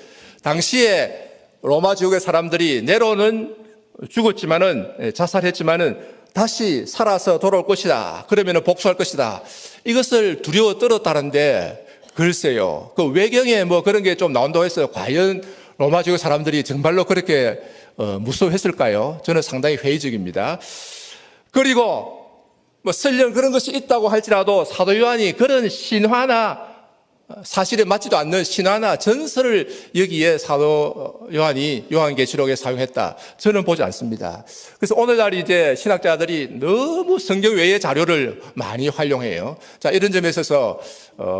당시에 로마 지역의 사람들이 네로는 죽었지만은, 자살했지만은 다시 살아서 돌아올 것이다. 그러면 복수할 것이다. 이것을 두려워 떨었다는데, 글쎄요. 그 외경에 그런 게 좀 나온다고 했어요. 과연 로마 지역 사람들이 정말로 그렇게 무서워했을까요? 저는 상당히 회의적입니다. 그리고 설령 그런 것이 있다고 할지라도 사도 요한이 그런 신화나 사실에 맞지도 않는 신화나 전설을 여기에 사도 요한이 요한계시록에 사용했다. 저는 보지 않습니다. 그래서 오늘날 이제 신학자들이 너무 성경 외의 자료를 많이 활용해요. 자, 이런 점에 있어서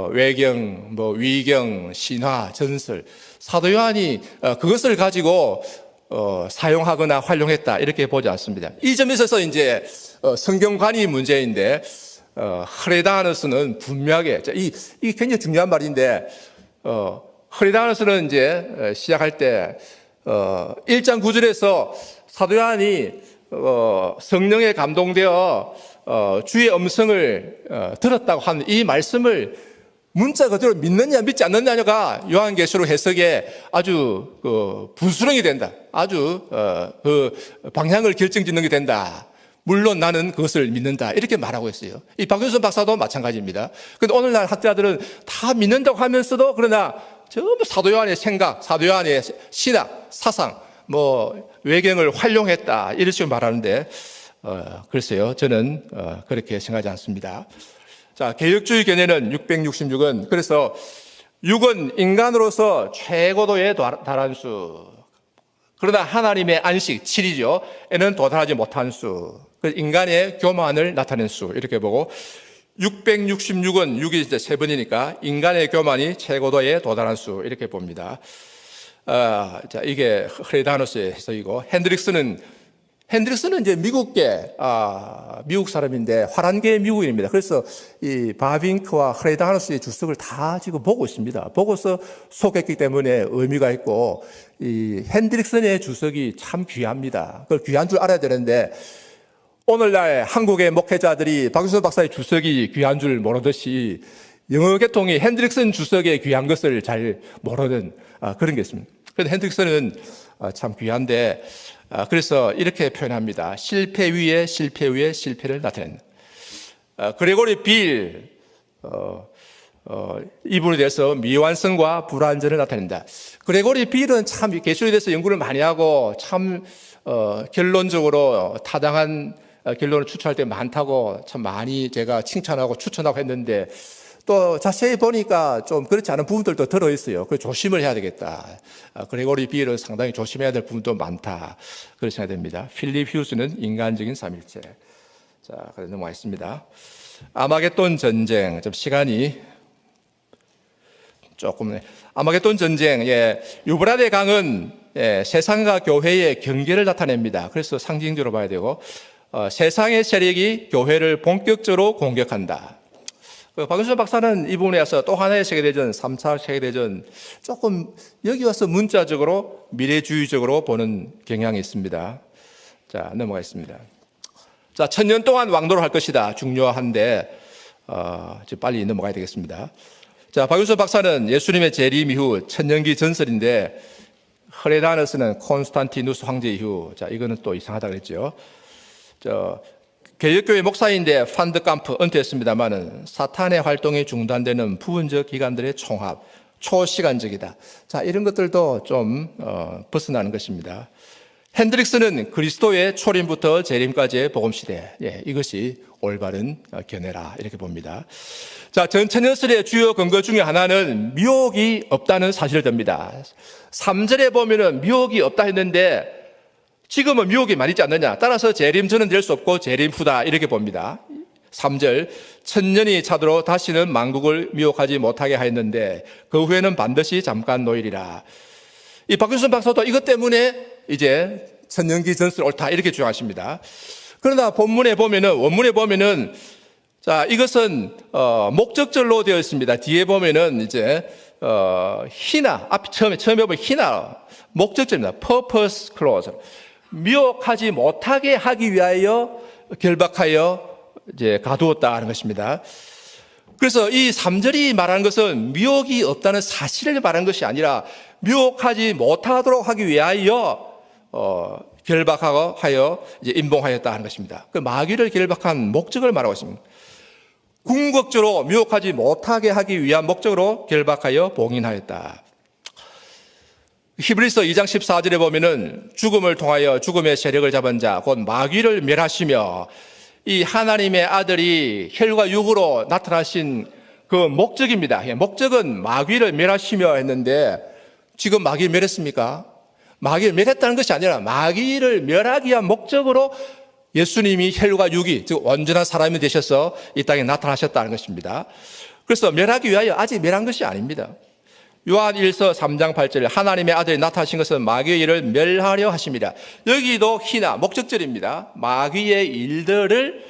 외경, 위경, 신화, 전설, 사도 요한이 그것을 가지고 사용하거나 활용했다, 이렇게 보지 않습니다. 이 점에 있어서 이제 성경관이 문제인데, 흐레다너스는 분명하게, 이 굉장히 중요한 말인데, 흐레다너스는 이제 시작할 때 1장 9절에서 사도 요한이 성령에 감동되어 주의 음성을 들었다고 하는 이 말씀을 문자 그대로 믿느냐 믿지 않느냐가 요한계시록 해석에 아주 분수령이 된다. 아주 그 방향을 결정짓는 게 된다. 물론 나는 그것을 믿는다. 이렇게 말하고 있어요. 이 박윤선 박사도 마찬가지입니다. 그런데 오늘날 학자들은 다 믿는다고 하면서도 그러나 전부 사도 요한의 생각, 사도 요한의 신학, 사상, 외경을 활용했다. 이런 식으로 말하는데 글쎄요. 저는 그렇게 생각하지 않습니다. 자, 개혁주의 견해는 666은 그래서 6은 인간으로서 최고도에 달한 수. 그러나 하나님의 안식, 7이죠. 에는 도달하지 못한 수. 인간의 교만을 나타낸 수. 이렇게 보고 666은 6이 이제 세 번이니까 인간의 교만이 최고도에 도달한 수. 이렇게 봅니다. 자, 이게 흐레다너스의 해석이고 핸드릭스는 이제 미국 사람인데 화란계 미국인입니다. 그래서 이 바빙크와 흐레다너스의 주석을 다 지금 보고 있습니다. 보고서 속했기 때문에 의미가 있고, 이 핸드릭슨의 주석이 참 귀합니다. 그걸 귀한 줄 알아야 되는데, 오늘날 한국의 목회자들이 박윤선 박사의 주석이 귀한 줄 모르듯이 영어 계통이 핸드릭슨 주석의 귀한 것을 잘 모르는 그런 게 있습니다. 그런데 핸드릭슨은 참 귀한데, 그래서 이렇게 표현합니다. 실패 위에 실패 위에 실패를 나타낸다. 그레고리 빌, 이분에 대해서 미완성과 불완전을 나타낸다. 그레고리 빌은 참 계시록에 대해서 연구를 많이 하고 참 결론적으로 타당한 결론을 추천할 때 많다고 참 많이 제가 칭찬하고 추천하고 했는데, 또 자세히 보니까 좀 그렇지 않은 부분들도 들어있어요. 그래서 조심을 해야 되겠다. 그레고리 빌은 상당히 조심해야 될 부분도 많다. 그렇게 생각됩니다. 필립 휴스는 인간적인 삼일체. 자, 그래서 넘어가겠습니다. 아마겟돈 전쟁. 좀 시간이 조금, 아마겟돈 전쟁. 유브라데 강은 세상과 교회의 경계를 나타냅니다. 그래서 상징적으로 봐야 되고, 세상의 세력이 교회를 본격적으로 공격한다. 박윤선 박사는 이 부분에 와서 또 하나의 세계대전, 3차 세계대전, 조금 여기 와서 문자적으로 미래주의적으로 보는 경향이 있습니다. 자, 넘어가겠습니다. 자, 1000년 동안 왕도를 할 것이다. 중요한데, 빨리 넘어가야 되겠습니다. 자, 박윤선 박사는 예수님의 재림 이후 천년기 전설인데, 흐레다너스는 콘스탄티누스 황제 이후, 자, 이거는 또 이상하다 그랬죠. 개혁교회 목사인데 판드캄프 은퇴했습니다만은 사탄의 활동이 중단되는 부분적 기관들의 총합, 초시간적이다. 자, 이런 것들도 좀 벗어나는 것입니다. 핸드릭스는 그리스도의 초림부터 재림까지의 복음시대. 이것이 올바른 견해라. 이렇게 봅니다. 자, 전천년설의 주요 근거 중에 하나는 미혹이 없다는 사실을 듭니다. 3절에 보면은 미혹이 없다 했는데 지금은 미혹이 많이 있지 않느냐. 따라서 재림 전은 될 수 없고 재림 후다. 이렇게 봅니다. 3절, 천년이 차도록 다시는 만국을 미혹하지 못하게 하였는데 그 후에는 반드시 잠깐 노일이라. 이 박윤선 박사도 이것 때문에 이제 천년기 전설 옳다 이렇게 주장하십니다. 그러나 본문에 보면은, 원문에 보면은, 자, 이것은 목적절로 되어 있습니다. 뒤에 보면은 이제 희나, 앞 처음에 보면 희나 목적절입니다. purpose clause. 미혹하지 못하게 하기 위하여 결박하여 이제 가두었다 하는 것입니다. 그래서 이 3절이 말하는 것은 미혹이 없다는 사실을 말하는 것이 아니라 미혹하지 못하도록 하기 위하여 결박하고 하여 이제 임봉하였다 하는 것입니다. 그 마귀를 결박한 목적을 말하고 있습니다. 궁극적으로 미혹하지 못하게 하기 위한 목적으로 결박하여 봉인하였다. 히브리서 2장 14절에 보면은 죽음을 통하여 죽음의 세력을 잡은 자, 곧 마귀를 멸하시며 이 하나님의 아들이 혈과 육으로 나타나신 그 목적입니다. 목적은 마귀를 멸하시며 했는데 지금 마귀를 멸했습니까? 마귀를 멸했다는 것이 아니라 마귀를 멸하기 위한 목적으로 예수님이 혈과 육이, 즉 온전한 사람이 되셔서 이 땅에 나타나셨다는 것입니다. 그래서 멸하기 위하여 아직 멸한 것이 아닙니다. 요한 1서 3장 8절에 하나님의 아들이 나타나신 것은 마귀의 일을 멸하려 하십니다. 여기도 희나 목적절입니다. 마귀의 일들을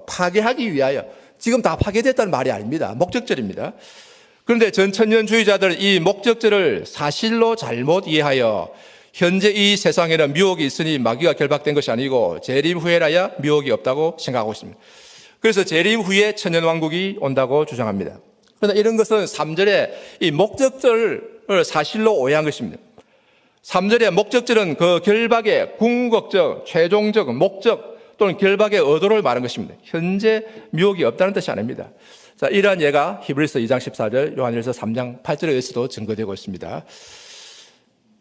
파괴하기 위하여. 지금 다 파괴됐다는 말이 아닙니다. 목적절입니다. 그런데 전천년주의자들은 이 목적절을 사실로 잘못 이해하여 현재 이 세상에는 미혹이 있으니 마귀가 결박된 것이 아니고 재림 후에라야 미혹이 없다고 생각하고 있습니다. 그래서 재림 후에 천년왕국이 온다고 주장합니다. 그러나 이런 것은 3절에 이 목적절을 사실로 오해한 것입니다. 3절의 목적절은 그 결박의 궁극적, 최종적 목적 또는 결박의 의도를 말하는 것입니다. 현재 미혹이 없다는 뜻이 아닙니다. 자, 이러한 예가 히브리서 2장 14절, 요한일서 3장 8절에서도 증거되고 있습니다.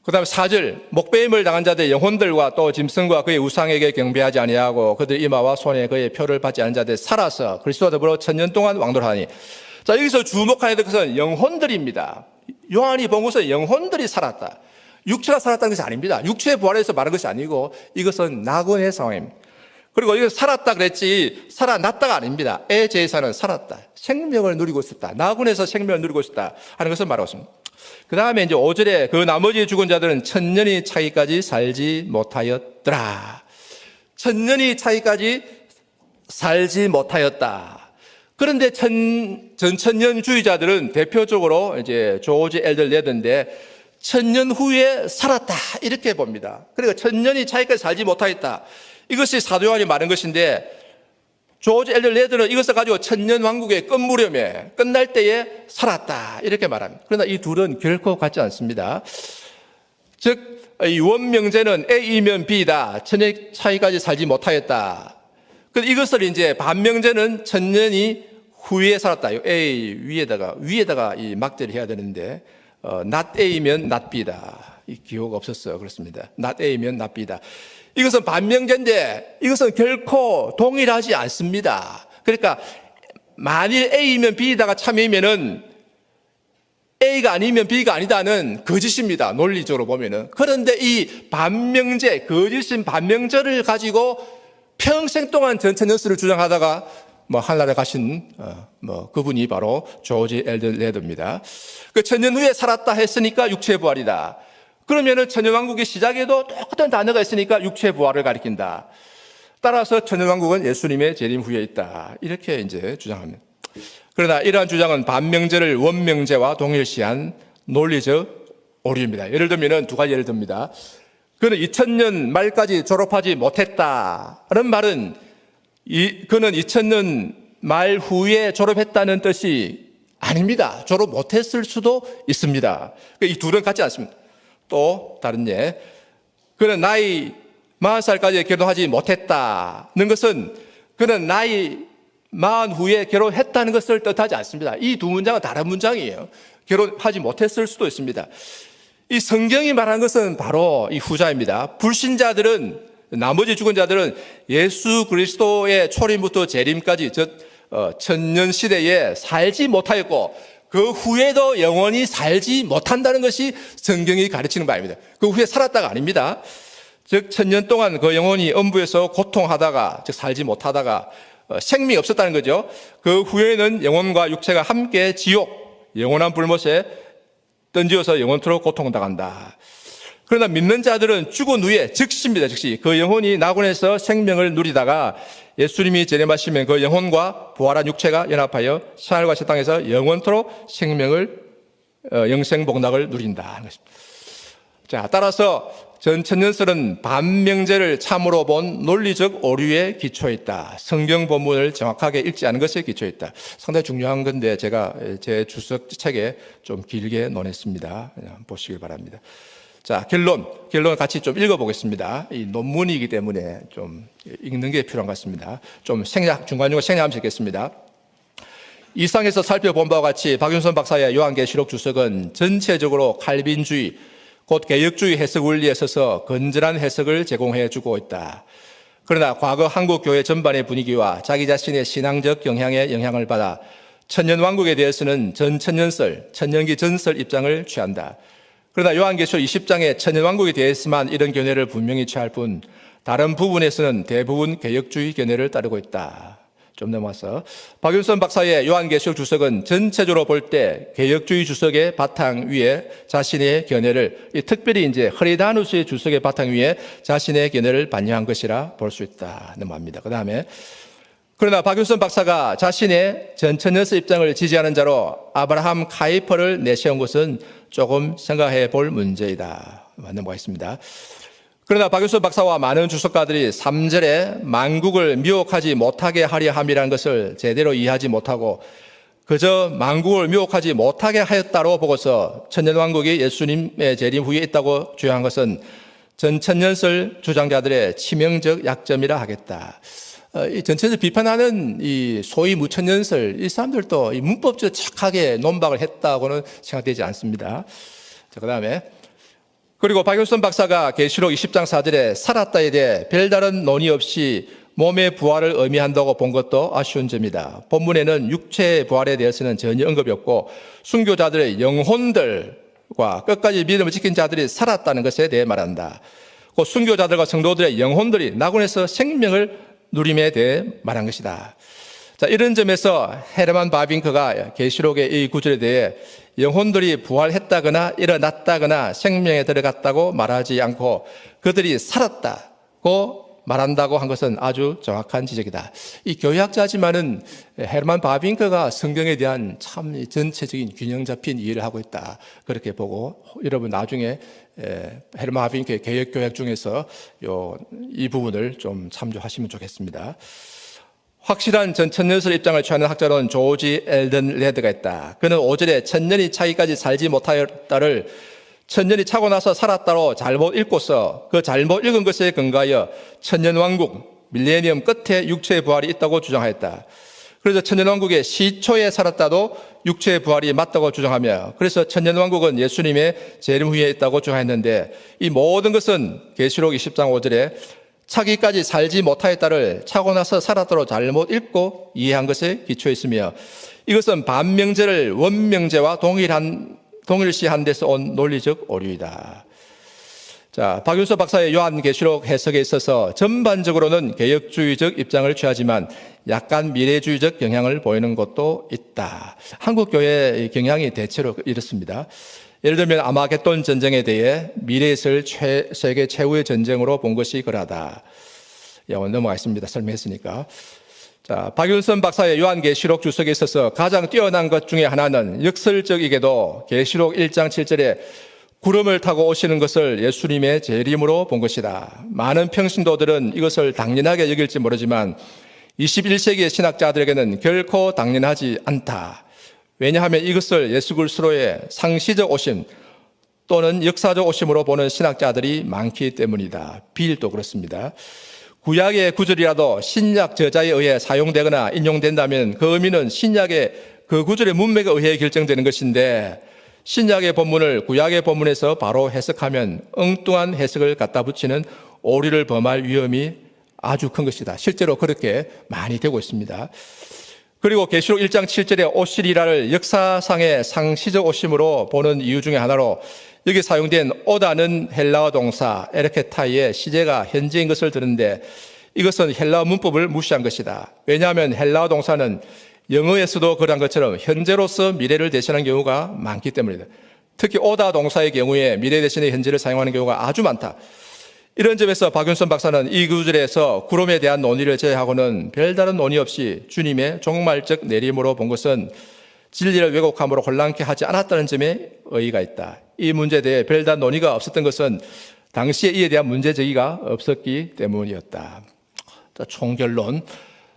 그 다음에 4절, 목배임을 당한 자들의 영혼들과 또 짐승과 그의 우상에게 경배하지 아니하고 그들 이마와 손에 그의 표를 받지 않은 자들 살아서 그리스도와 더불어 천년 동안 왕노하니. 자, 여기서 주목해야 될 것은 영혼들입니다. 요한이 본 것은 영혼들이 살았다. 육체가 살았다는 것이 아닙니다. 육체의 부활에서 말한 것이 아니고 이것은 낙원의 상황입니다. 그리고 이거 살았다 그랬지 살아났다가 아닙니다. 제사는 살았다. 생명을 누리고 있었다. 낙원에서 생명을 누리고 있었다 하는 것을 말하고 있습니다. 그 다음에 이제 5절에 그 나머지 죽은 자들은 천년이 차기까지 살지 못하였더라. 천년이 차기까지 살지 못하였다. 그런데 전천년주의자들은 대표적으로 이제 조지 엘들 레드인데 천년 후에 살았다 이렇게 봅니다. 그러니까 천년이 차기까지 살지 못하였다. 이것이 사도 요한이 말한 것인데 조지 엘들 레드는 이것을 가지고 천년 왕국의 끝무렵에 끝날 때에 살았다 이렇게 말합니다. 그러나 이 둘은 결코 같지 않습니다. 즉 이 원명제는 A이면 B다. 천년 차이까지 살지 못하였다. 이것을 이제 반명제는 천년이 후에 살았다. A 위에다가 이 막대를 해야 되는데 not A면 not B다. 이 기호가 없었어요. 그렇습니다. not A면 not B다. 이것은 반명제인데 이것은 결코 동일하지 않습니다. 그러니까 만일 A이면 B다가 참이면은 A가 아니면 B가 아니다는 거짓입니다. 논리적으로 보면은. 그런데 이 반명제, 거짓인 반명제를 가지고 평생 동안 전천년설을 주장하다가 하늘나라에 가신 그분이 바로 조지 엘들 레드입니다. 그 천년 후에 살았다 했으니까 육체의 부활이다. 그러면은 천년왕국의 시작에도 똑같은 단어가 있으니까 육체의 부활을 가리킨다. 따라서 천년왕국은 예수님의 재림 후에 있다. 이렇게 이제 주장합니다. 그러나 이러한 주장은 반명제를 원명제와 동일시한 논리적 오류입니다. 예를 들면은 두 가지 예를 듭니다. 그는 2000년 말까지 졸업하지 못했다는 말은 그는 2000년 말 후에 졸업했다는 뜻이 아닙니다. 졸업 못했을 수도 있습니다. 이 둘은 같지 않습니다. 또 다른 예, 그는 나이 40살까지 결혼하지 못했다는 것은 그는 나이 40 후에 결혼했다는 것을 뜻하지 않습니다. 이 두 문장은 다른 문장이에요. 결혼하지 못했을 수도 있습니다. 이 성경이 말한 것은 바로 이 후자입니다. 불신자들은, 나머지 죽은 자들은 예수 그리스도의 초림부터 재림까지 천년 시대에 살지 못하였고 그 후에도 영원히 살지 못한다는 것이 성경이 가르치는 바입니다. 그 후에 살았다가 아닙니다. 즉 천년 동안 그 영혼이 음부에서 고통하다가, 즉 살지 못하다가 생명이 없었다는 거죠. 그 후에는 영혼과 육체가 함께 지옥, 영원한 불못에 던지어서 영원토록 고통당한다. 그러나 믿는 자들은 죽은 후에 즉시입니다. 즉시 그 영혼이 낙원에서 생명을 누리다가 예수님이 재림하시면 그 영혼과 부활한 육체가 연합하여 하늘과 새 땅에서 영원토록 생명을, 영생복락을 누린다. 자, 따라서 전천년설은 반명제를 참으로 본 논리적 오류에 기초했다. 성경 본문을 정확하게 읽지 않은 것에 기초했다. 상당히 중요한 건데 제가 제 주석 책에 좀 길게 논했습니다. 보시길 바랍니다. 자, 결론 같이 좀 읽어보겠습니다. 이 논문이기 때문에 좀 읽는 게 필요한 것 같습니다. 좀 중간중간 생략하면서 읽겠습니다. 이상에서 살펴본 바와 같이 박윤선 박사의 요한계시록 주석은 전체적으로 칼빈주의, 곧 개혁주의 해석 원리에 서서 건전한 해석을 제공해 주고 있다. 그러나 과거 한국 교회 전반의 분위기와 자기 자신의 신앙적 경향에 영향을 받아 천년왕국에 대해서는 전천년설, 천년기 전설 입장을 취한다. 그러나 요한계시록 20장의 천년왕국에 대해서만 이런 견해를 분명히 취할 뿐 다른 부분에서는 대부분 개혁주의 견해를 따르고 있다. 좀 넘어서 박윤선 박사의 요한계시록 주석은 전체적으로 볼 때 개혁주의 주석의 바탕 위에 자신의 견해를, 특별히 이제 흐리다누스의 주석의 바탕 위에 자신의 견해를 반영한 것이라 볼 수 있다. 넘어갑니다. 그 다음에 그러나 박윤선 박사가 자신의 전천년설 입장을 지지하는 자로 아브라함 카이퍼를 내세운 것은 조금 생각해 볼 문제이다. 넘어가겠습니다. 그러나 박윤선 박사와 많은 주석가들이 3절에 만국을 미혹하지 못하게 하려 함이라는 것을 제대로 이해하지 못하고 그저 만국을 미혹하지 못하게 하였다로 보고서 천년왕국이 예수님의 재림 후에 있다고 주장한 것은 전천년설 주장자들의 치명적 약점이라 하겠다. 이 전천년설 비판하는 이 소위 무천년설, 이 사람들도 이 문법적으로 착하게 논박을 했다고는 생각되지 않습니다. 자, 그 다음에 그리고 박윤선 박사가 계시록 20장 4절에 살았다에 대해 별다른 논의 없이 몸의 부활을 의미한다고 본 것도 아쉬운 점이다. 본문에는 육체의 부활에 대해서는 전혀 언급이 없고 순교자들의 영혼들과 끝까지 믿음을 지킨 자들이 살았다는 것에 대해 말한다. 그 순교자들과 성도들의 영혼들이 낙원에서 생명을 누림에 대해 말한 것이다. 자, 이런 점에서 헤르만 바빙크가 계시록의 이 구절에 대해 영혼들이 부활했다거나 일어났다거나 생명에 들어갔다고 말하지 않고 그들이 살았다고 말한다고 한 것은 아주 정확한 지적이다. 이 교회학자지만은 헤르만 바빙크가 성경에 대한 참 전체적인 균형 잡힌 이해를 하고 있다. 그렇게 보고 여러분 나중에 헤르만 바빙크의 개혁교약 중에서 이 부분을 좀 참조하시면 좋겠습니다. 확실한 전천년설 입장을 취하는 학자로는 조지 엘든 레드가 있다. 그는 5절에 천년이 차기까지 살지 못하였다를 천년이 차고 나서 살았다로 잘못 읽고서 그 잘못 읽은 것에 근거하여 천년왕국, 밀레니엄 끝에 육체의 부활이 있다고 주장하였다. 그래서 천년왕국의 시초에 살았다도 육체의 부활이 맞다고 주장하며 그래서 천년왕국은 예수님의 재림 후에 있다고 주장했는데 이 모든 것은 계시록 20장 5절에 차기까지 살지 못하였다를 차고 나서 살았다로 잘못 읽고 이해한 것에 기초했으며 이것은 반명제를 원명제와 동일시한 데서 온 논리적 오류이다. 자, 박윤서 박사의 요한계시록 해석에 있어서 전반적으로는 개혁주의적 입장을 취하지만 약간 미래주의적 경향을 보이는 것도 있다. 한국 교회의 경향이 대체로 이렇습니다. 예를 들면 아마겟돈 전쟁에 대해 미래에 있을 세계 최후의 전쟁으로 본 것이 그러하다. 넘어가겠습니다. 설명했으니까. 자, 박윤선 박사의 요한계시록 주석에 있어서 가장 뛰어난 것 중에 하나는 역설적이게도 계시록 1장 7절에 구름을 타고 오시는 것을 예수님의 재림으로 본 것이다. 많은 평신도들은 이것을 당연하게 여길지 모르지만 21세기의 신학자들에게는 결코 당연하지 않다. 왜냐하면 이것을 예수 그리스도의 상시적 오심 또는 역사적 오심으로 보는 신학자들이 많기 때문이다. 비일도 그렇습니다. 구약의 구절이라도 신약 저자에 의해 사용되거나 인용된다면 그 의미는 신약의 그 구절의 문맥에 의해 결정되는 것인데 신약의 본문을 구약의 본문에서 바로 해석하면 엉뚱한 해석을 갖다 붙이는 오류를 범할 위험이 아주 큰 것이다. 실제로 그렇게 많이 되고 있습니다. 그리고 계시록 1장 7절에 오시리라를 역사상의 상시적 오심으로 보는 이유 중에 하나로 여기 사용된 오다는 헬라어 동사 에르케타이의 시제가 현재인 것을 드는데 이것은 헬라어 문법을 무시한 것이다. 왜냐하면 헬라어 동사는 영어에서도 그러한 것처럼 현재로서 미래를 대신하는 경우가 많기 때문이다. 특히 오다 동사의 경우에 미래 대신에 현재를 사용하는 경우가 아주 많다. 이런 점에서 박윤선 박사는 이 구절에서 구름에 대한 논의를 제외하고는 별다른 논의 없이 주님의 종말적 내림으로 본 것은 진리를 왜곡함으로 혼란케 하지 않았다는 점에 의의가 있다. 이 문제에 대해 별다른 논의가 없었던 것은 당시에 이에 대한 문제 제기가 없었기 때문이었다. 총결론,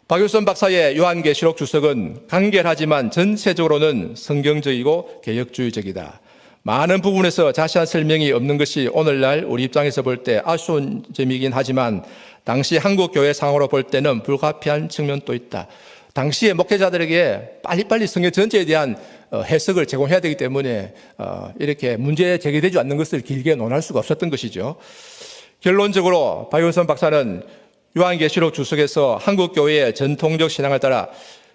박윤선 박사의 요한계시록 주석은 간결하지만 전체적으로는 성경적이고 개혁주의적이다. 많은 부분에서 자세한 설명이 없는 것이 오늘날 우리 입장에서 볼 때 아쉬운 점이긴 하지만 당시 한국 교회 상황으로 볼 때는 불가피한 측면도 있다. 당시의 목회자들에게 빨리빨리 성경 전체에 대한 해석을 제공해야 되기 때문에 이렇게 문제 제기되지 않는 것을 길게 논할 수가 없었던 것이죠. 결론적으로 박윤선 박사는 요한계시록 주석에서 한국 교회의 전통적 신앙을 따라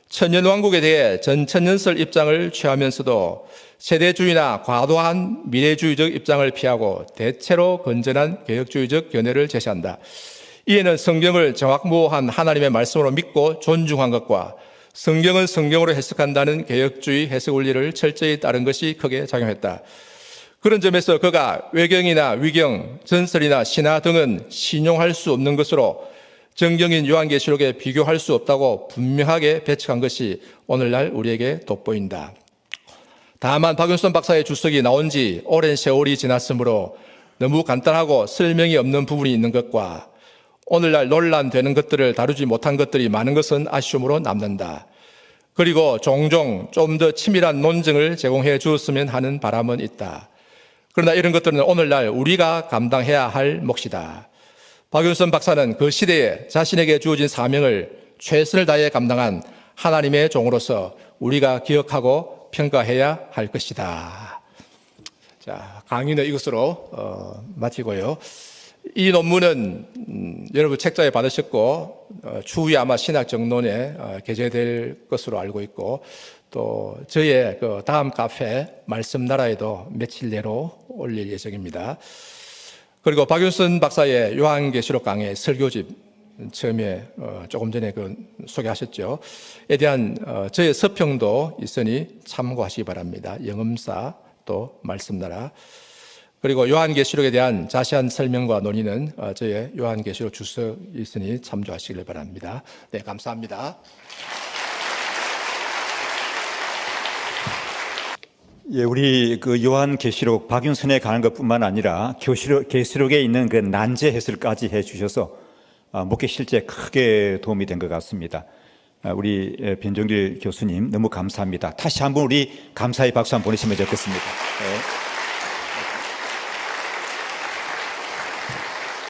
천년왕국에 대해 전천년설 입장을 취하면서도 세대주의나 과도한 미래주의적 입장을 피하고 대체로 건전한 개혁주의적 견해를 제시한다. 이에는 성경을 정확무호한 하나님의 말씀으로 믿고 존중한 것과 성경은 성경으로 해석한다는 개혁주의 해석 원리를 철저히 따른 것이 크게 작용했다. 그런 점에서 그가 외경이나 위경, 전설이나 신화 등은 신용할 수 없는 것으로 정경인 요한계시록에 비교할 수 없다고 분명하게 배척한 것이 오늘날 우리에게 돋보인다. 다만 박윤선 박사의 주석이 나온 지 오랜 세월이 지났으므로 너무 간단하고 설명이 없는 부분이 있는 것과 오늘날 논란되는 것들을 다루지 못한 것들이 많은 것은 아쉬움으로 남는다. 그리고 종종 좀 더 치밀한 논증을 제공해 주었으면 하는 바람은 있다. 그러나 이런 것들은 오늘날 우리가 감당해야 할 몫이다. 박윤선 박사는 그 시대에 자신에게 주어진 사명을 최선을 다해 감당한 하나님의 종으로서 우리가 기억하고 평가해야 할 것이다. 자, 강의는 이것으로 마치고요. 이 논문은 여러분 책자에 받으셨고 추후에 아마 신학정론에 게재될 것으로 알고 있고 또 저의 그 다음 카페 말씀나라에도 며칠 내로 올릴 예정입니다. 그리고 박윤선 박사의 요한계시록 강의 설교집 처음에 조금 전에 그 소개하셨죠. 에 대한 저의 서평도 있으니 참고하시기 바랍니다. 영음사 또 말씀나라. 그리고 요한계시록에 대한 자세한 설명과 논의는 저의 요한계시록 주석이 있으니 참조하시길 바랍니다. 네, 감사합니다. 예, 우리 그 요한계시록 박윤선에 관한 것뿐만 아니라 계시록에 있는 그 난제 해설까지 해주셔서 목회 실제 크게 도움이 된 것 같습니다. 우리 변정길 교수님 너무 감사합니다. 다시 한번 우리 감사의 박수 한번 보내시면 좋겠습니다. 네.